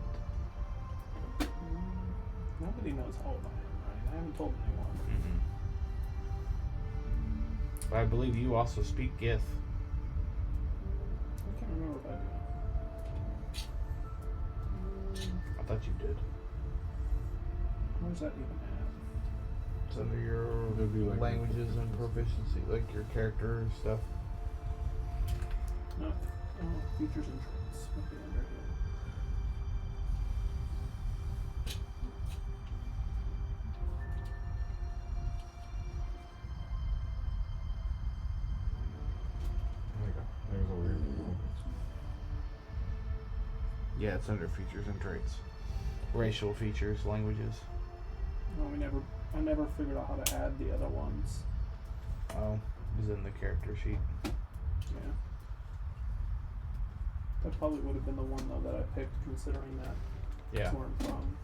Nobody knows how old I am, right? I haven't told anyone. But I believe you also speak Gith. I can't remember if I do. I thought you did. Where's that even at? It's under your It'd be like languages and proficiency, like your character stuff. No. Oh, features and traits. Might be under here. There's a weird one. Yeah, it's under features and traits. Racial features, languages. No, I never figured out how to add the other ones. Oh, is in the character sheet. Yeah. That probably would have been the one though that I picked, considering that Yeah. that's where I'm from.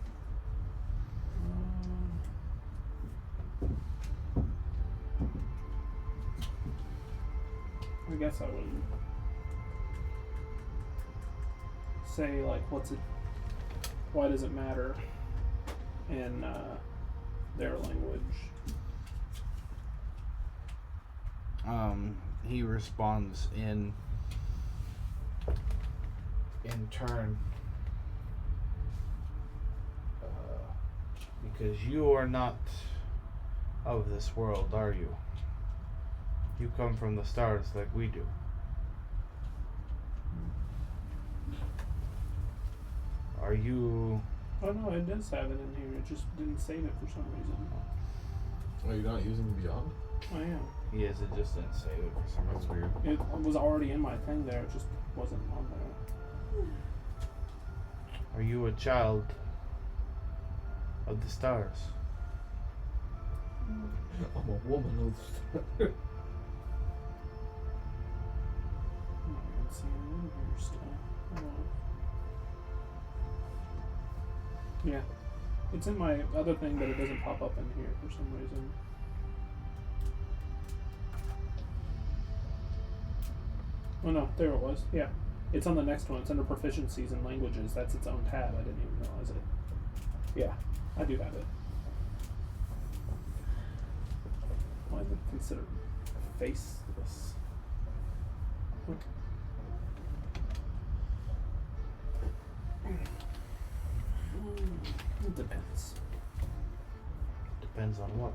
I guess I would say like, why does it matter in their language? He responds in turn. Because you are not of this world, are you? You come from the stars like we do. Are you... Oh no, it does have it in here. It just didn't save it for some reason. Are you not using Beyond? I am. Yes, it just didn't save it for some That's reason. weird. It was already in my thing there. It just wasn't on there. Are you a child of the stars? I'm a woman. I'm not even seeing it in here still. Hold on. Yeah. It's in my other thing, but it doesn't pop up in here for some reason. Oh no, there it was. Yeah. It's on the next one. It's under proficiencies and languages. That's its own tab. I didn't even realize it. Yeah, I do have it. Why is it considered faceless? Okay. It depends. Depends on what.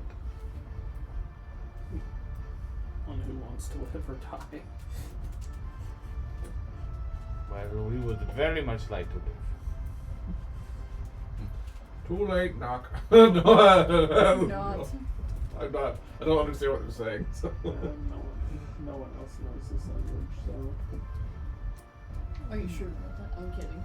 On who wants to live or die. Well, we would very much like to live. Too late, knock. No, Not. I'm not. I don't understand what they're saying. So. No one else knows this language, so. Are you sure about that? I'm kidding.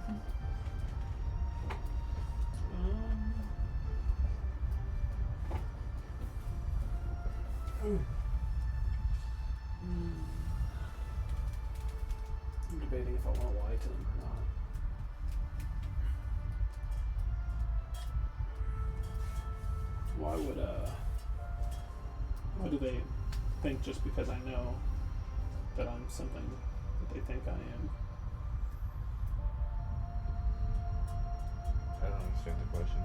I'm debating if I want to lie to them or not. Why do they think just because I know that I'm something that they think I am? I don't understand the question.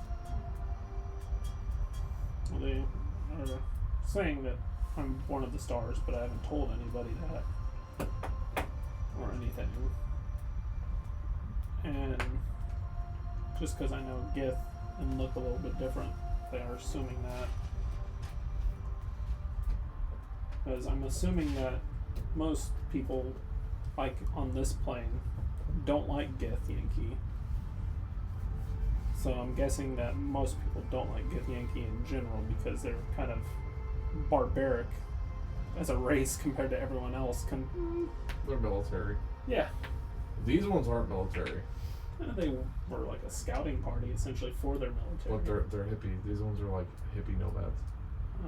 Well, they are saying that I'm one of the stars, but I haven't told anybody that or anything. And just because I know Gith and look a little bit different, they are assuming that. Because I'm assuming that most people, like on this plane, don't like Gith Yankee. So I'm guessing that most people don't like Gith Yankee in general because they're kind of barbaric as a race compared to everyone else. They're military. Yeah. These ones aren't military. They were like a scouting party essentially for their military. But they're hippie. These ones are like hippie nomads.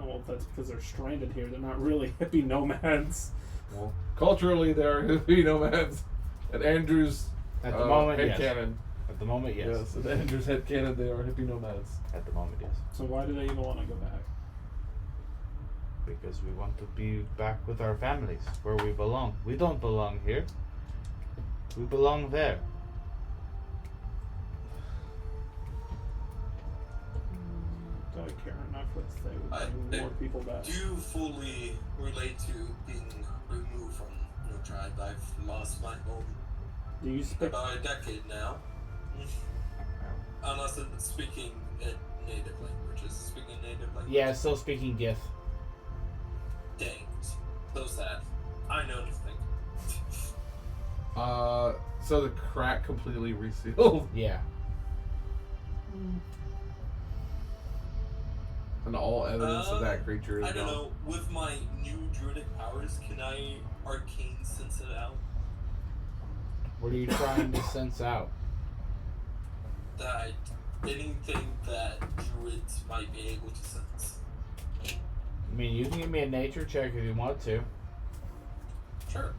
Oh, well, that's because they're stranded here. They're not really hippie nomads. Well, culturally, they're hippie nomads. And Andrew's At the moment, yes. headcanon. At the moment, yes. Yes, in Andrew's headcanon, they are hippie nomads. At the moment, yes. So why do they even want to go back? Because we want to be back with our families, where we belong. We don't belong here. We belong there. Do I care enough if they would bring more people back? Do you fully relate to being removed from your tribe? I've lost my home Do you speak? about a decade now. Unless it's speaking native languages. Speaking native languages. Yeah, still speaking Gith. Dang. So sad. I know nothing. So the crack completely resealed. Yeah. And all evidence of that creature is I don't gone. know. With my new druidic powers, can I arcane sense it out? What are you trying to sense out? That anything that druids might be able to sense. I mean, you can give me a nature check if you want to. Sure.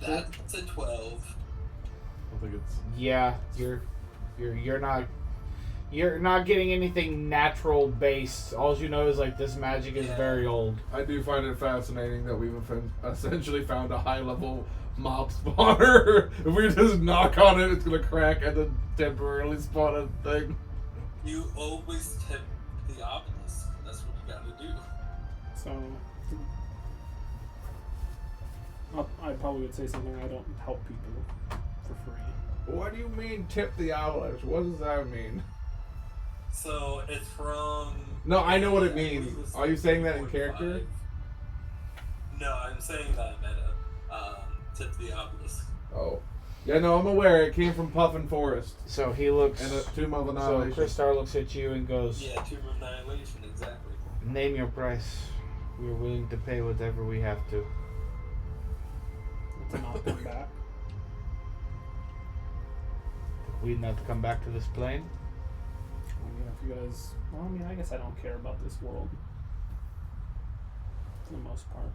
That's a 12. I think it's. Yeah, you're not getting anything natural based. All you know is like this magic is very old. I do find it fascinating that we've essentially found a high level mob spawner. If we just knock on it, it's gonna crack and then temporarily spawn a thing. You always tip the obelisk. That's what you gotta do. So, I probably would say something. I don't help people for free. What do you mean tip the obelisk? What does that mean? So it's from. No, I know what it means. Are you saying that in character? No, I'm saying that meta. Tip the obelisk. Oh. Yeah, no, I'm aware. It came from Puffin Forest. So he looks. And a Tomb of So Annihilation. Kristar looks at you and goes, Yeah, Tomb of Annihilation, exactly. "Name your price. We're willing to pay whatever we have to." To not come back. We not come back to this plane. I mean, if you guys. Well, I mean, I guess I don't care about this world. For the most part.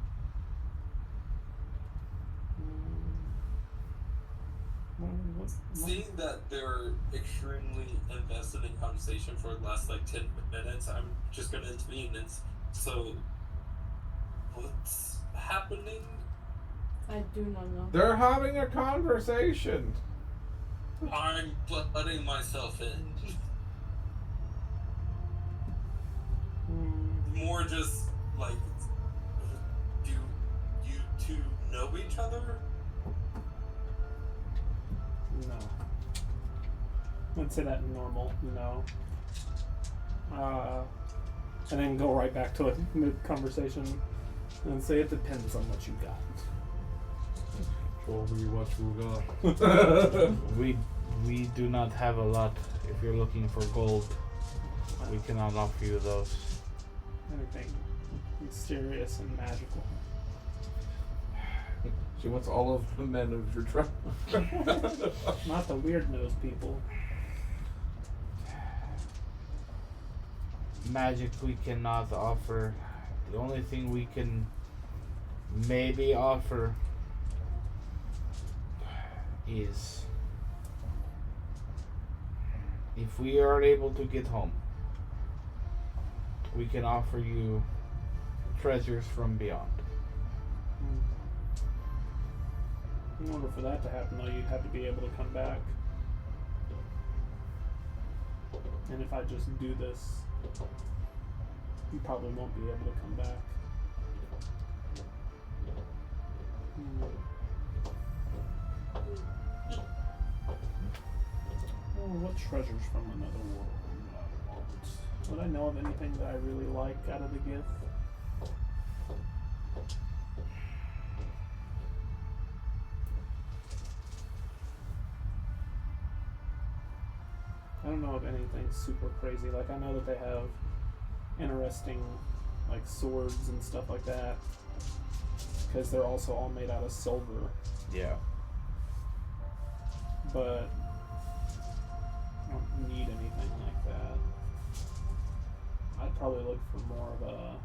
Seeing that they're extremely invested in conversation for the last like 10 minutes, I'm just gonna intervene. So, what's happening? I do not know. They're having a conversation. I'm putting myself in. More just like, do you two know each other? No. I'd say that normal, no. And then go right back to a mid-conversation and say it depends on what you got. Show me what you got. We do not have a lot. If you're looking for gold, we cannot offer you those. Anything mysterious and magical. She wants all of the men of your tribe. Not the weird-nosed people. Magic we cannot offer. The only thing we can maybe offer is if we are able to get home, we can offer you treasures from beyond. In order for that to happen, though, you'd have to be able to come back. And if I just do this, you probably won't be able to come back. Oh, what treasures from another world would I want? Would I know of anything that I really like out of the gift? I don't know of anything super crazy. Like, I know that they have interesting, like, swords and stuff like that. Because they're also all made out of silver. Yeah. But I don't need anything like that. I'd probably look for more of a,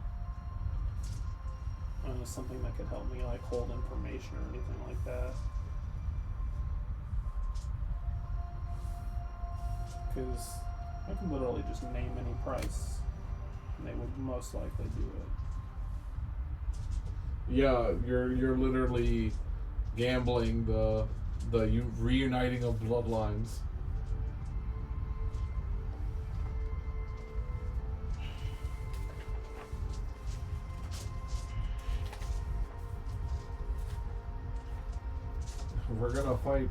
I don't know, something that could help me, like, hold information or anything like that. Because I could literally just name any price, and they would most likely do it. Yeah, you're literally gambling the reuniting of bloodlines. We're gonna fight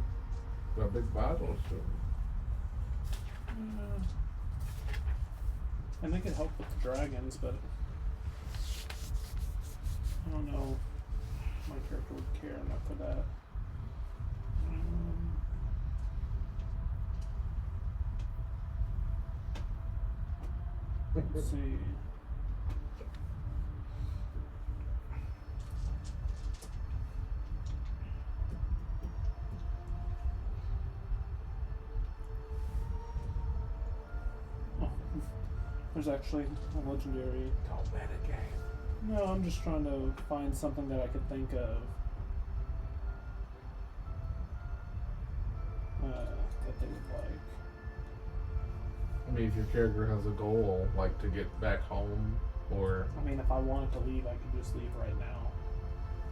a big battle soon. And they could help with the dragons, but I don't know if my character would care enough for that. Let's see. There's actually a legendary. Don't metagame. No, I'm just trying to find something that I could think of. That they would like. I mean, if your character has a goal, like to get back home, or I mean, if I wanted to leave, I could just leave right now.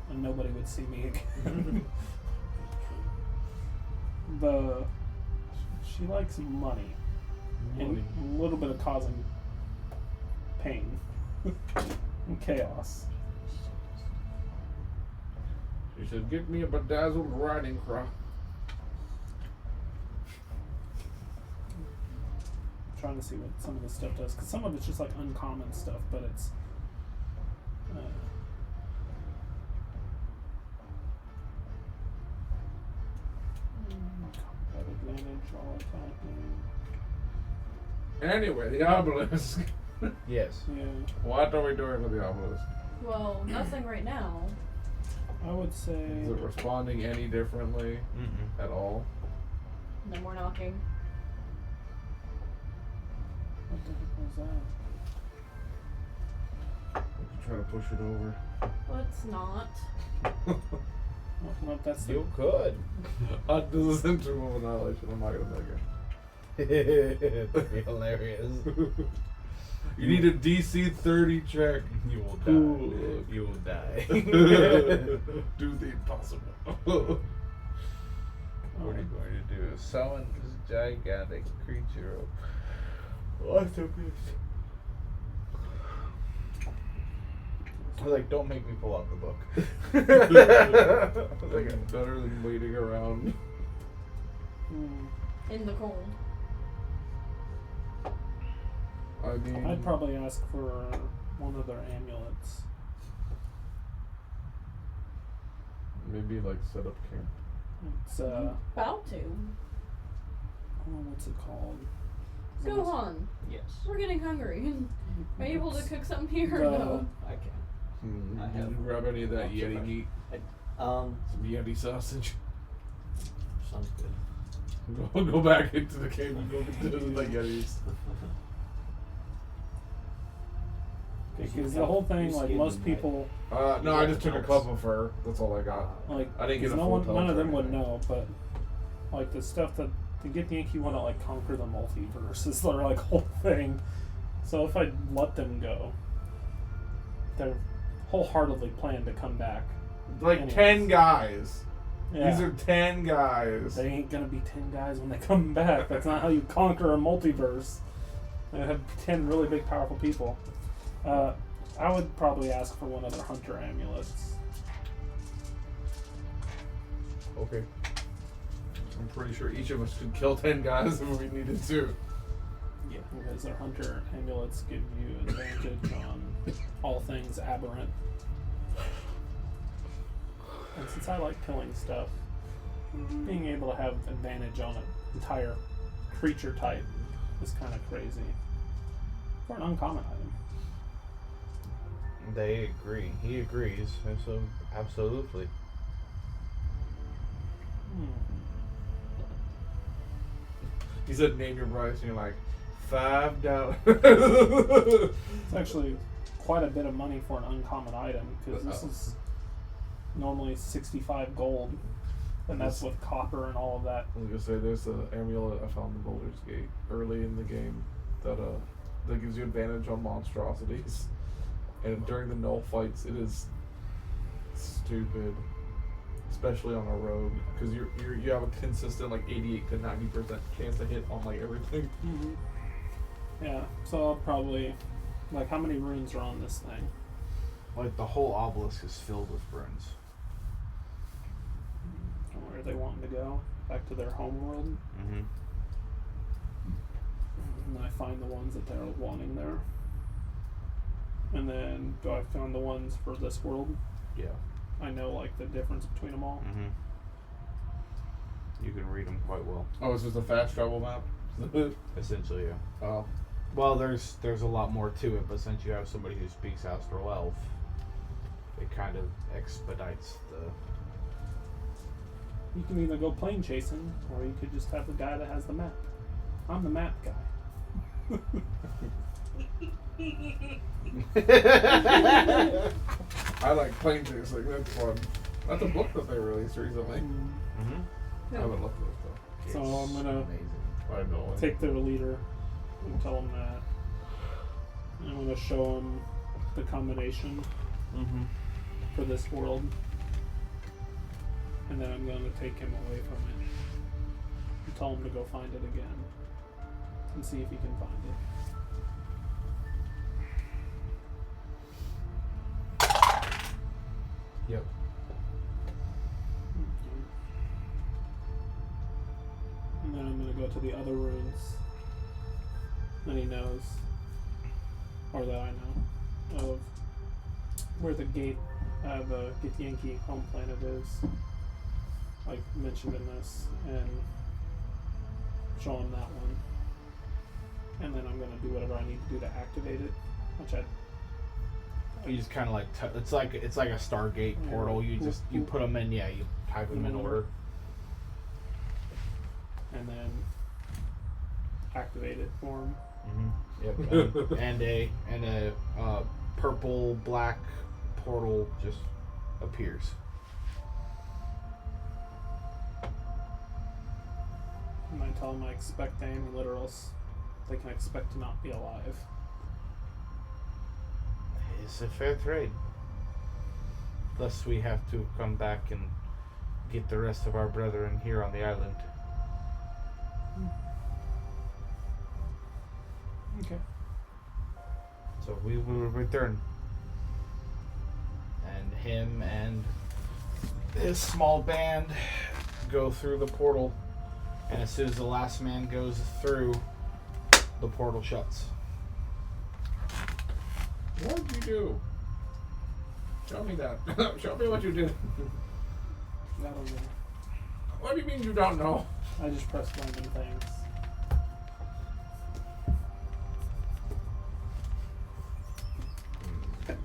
And nobody would see me again. She likes money. And a little bit of causing pain and chaos. She said, "Get me a bedazzled riding crop." I'm trying to see what some of this stuff does, because some of it's just like uncommon stuff, but it's combat advantage, all attacking. Anyway, the obelisk. Yes. Yeah, What are we doing with the obelisk? Well, nothing right now. I would say. Is it responding any differently Mm-mm. at all? No more knocking. What the heck was that? We can try to push it over. Let's not. Well, that's the, You could. This is interim of annihilation. I'm not gonna make it. That'd be hilarious. You need a DC 30 check. You will die. Ooh. You will die. Do the impossible. What are you going to do? Summon this gigantic creature. What the beast? I was like, don't make me pull out the book. Like, better than waiting around. In the cold. I mean, I'd probably ask for one of their amulets. maybe like set up camp. It's About to. oh, what's it called? Go on. Yes. We're getting hungry. Are you able to cook something here or The- no? I can. I Did have- you grab any of that lots of Yeti fresh- meat? Um, Some Yeti sausage. sounds good. Go back into the cave and go get the Yetis. Because the whole thing, like most people, No, I just took a cup of her. That's all I got. like I didn't get 'cause a no full one, none of pellet or them would anything. know, but like the stuff that to get the Yankee want to like conquer the multiverse is their like whole thing. So if I let them go, they're wholeheartedly plan to come back. Like Anyways. 10 guys. Yeah. These are 10 guys. They ain't gonna be 10 guys when they come back. That's not how you conquer a multiverse. They have 10 really big, powerful people. I would probably ask for one of their hunter amulets. Okay. I'm pretty sure each of us could kill 10 guys if we needed to. Yeah, because their hunter amulets give you advantage on all things aberrant. And since I like killing stuff, being able to have advantage on an entire creature type is kind of crazy. For an uncommon item. They agree. He agrees. And so, absolutely. He said name your price and you're like, $5. It's actually quite a bit of money for an uncommon item because this is normally 65 gold, and that's with copper and all of that. I was gonna say there's an amulet I found in Boulder's Gate early in the game that gives you advantage on monstrosities, and during the null fights it is stupid, especially on a rogue because you have a consistent like 88 to 90% chance to hit on like everything. Mm-hmm. Yeah, so I'll probably like how many runes are on this thing? Like, the whole obelisk is filled with runes. Where are they wanting to go? Back to their home world? Mm-hmm. And I find the ones that they're wanting there. And then do I find the ones for this world? Yeah. I know like the difference between them all. Mm-hmm. You can read them quite well. Oh, it's just a fast travel map. Essentially, yeah. Oh, Well, there's a lot more to it, but since you have somebody who speaks Astral Elf, it kind of expedites the... You can either go plane chasing, or you could just have the guy that has the map. I'm the map guy. I like plane chasing. That's fun. That's a book that they released recently. Mm-hmm. I haven't looked at it though. So I'm gonna amazing. I know. take their leader and tell him that. I'm gonna show him the combination Mm-hmm. for this world, and then I'm gonna take him away from it and tell him to go find it again and see if he can find it. Yep. And then I'm gonna go to the other runes that he knows, or that I know, of where the Githyanki home planet is, like mentioned in this, and show him that one. And then I'm gonna do whatever I need to do to activate it, which I You just kind of like it's like a Stargate portal. You just you put them in. Yeah, you type them in order. and then activate it for him. Mm-hmm. Yep. and a purple black portal just appears. and tell them I expect amulet or else they can expect to not be alive. It's a fair trade. Thus we have to come back and get the rest of our brethren here on the island. Okay. So we will return. And him and his small band go through the portal. And as soon as the last man goes through, the portal shuts. What did you do? Show me that. Show me what you did. I don't know. What do you mean you don't know? I just pressed random things.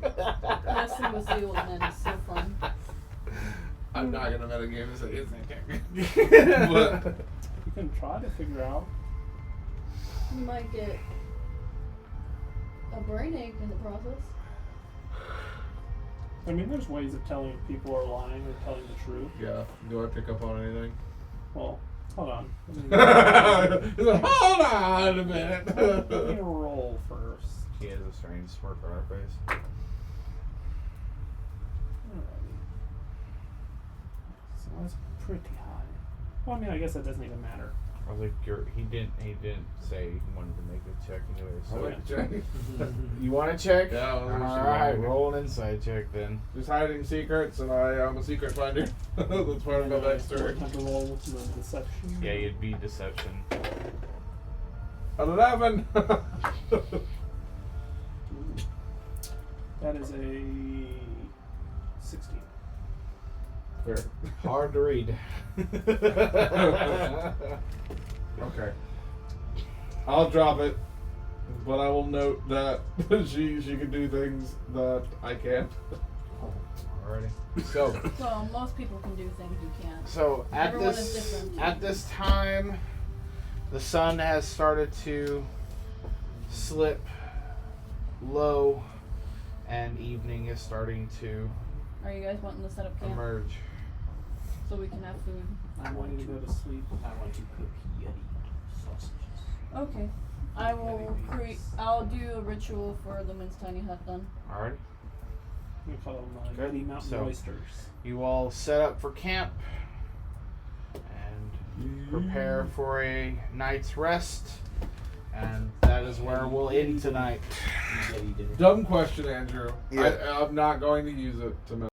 Messing with the old man is so fun. I'm not gonna metagame this again. But You can try to figure out. You might get a brain ache in the process. I mean, there's ways of telling if people are lying or telling the truth. yeah, do I pick up on anything? Well, hold on. Hold on a minute. Let me roll first. He has a strange smirk on her face. Alrighty. So that's pretty high. Well, I mean, I guess that doesn't even matter. I was like, he didn't say he wanted to make a check anyway. I So like to check. you want to check? Yeah, well, we should Alright, roll. roll an insight check then. Just hiding secrets, and I am a secret finder. That's part of my backstory. Have to roll with the deception. Yeah, you'd be deception. 11. That is a 16. Fair. Hard to read. Okay. I'll drop it, but I will note that she can do things that I can't. Alrighty. So So most people can do things you can't. So at Everyone is this different. at this time, the sun has started to slip low, and evening is starting to Are you guys wanting to set up camp emerge. so we can have food? I want you to go to sleep. I want to cook Yeti sausages. Okay. I will create. I'll do a ritual for the mince tiny hut then. Alright. We call them Good. Yeti Mountain So- Oysters. You all set up for camp and prepare for a night's rest, and that is where we'll end tonight. Yeti dinner. Dumb question, Andrew. Yeah. I'm not going to use it to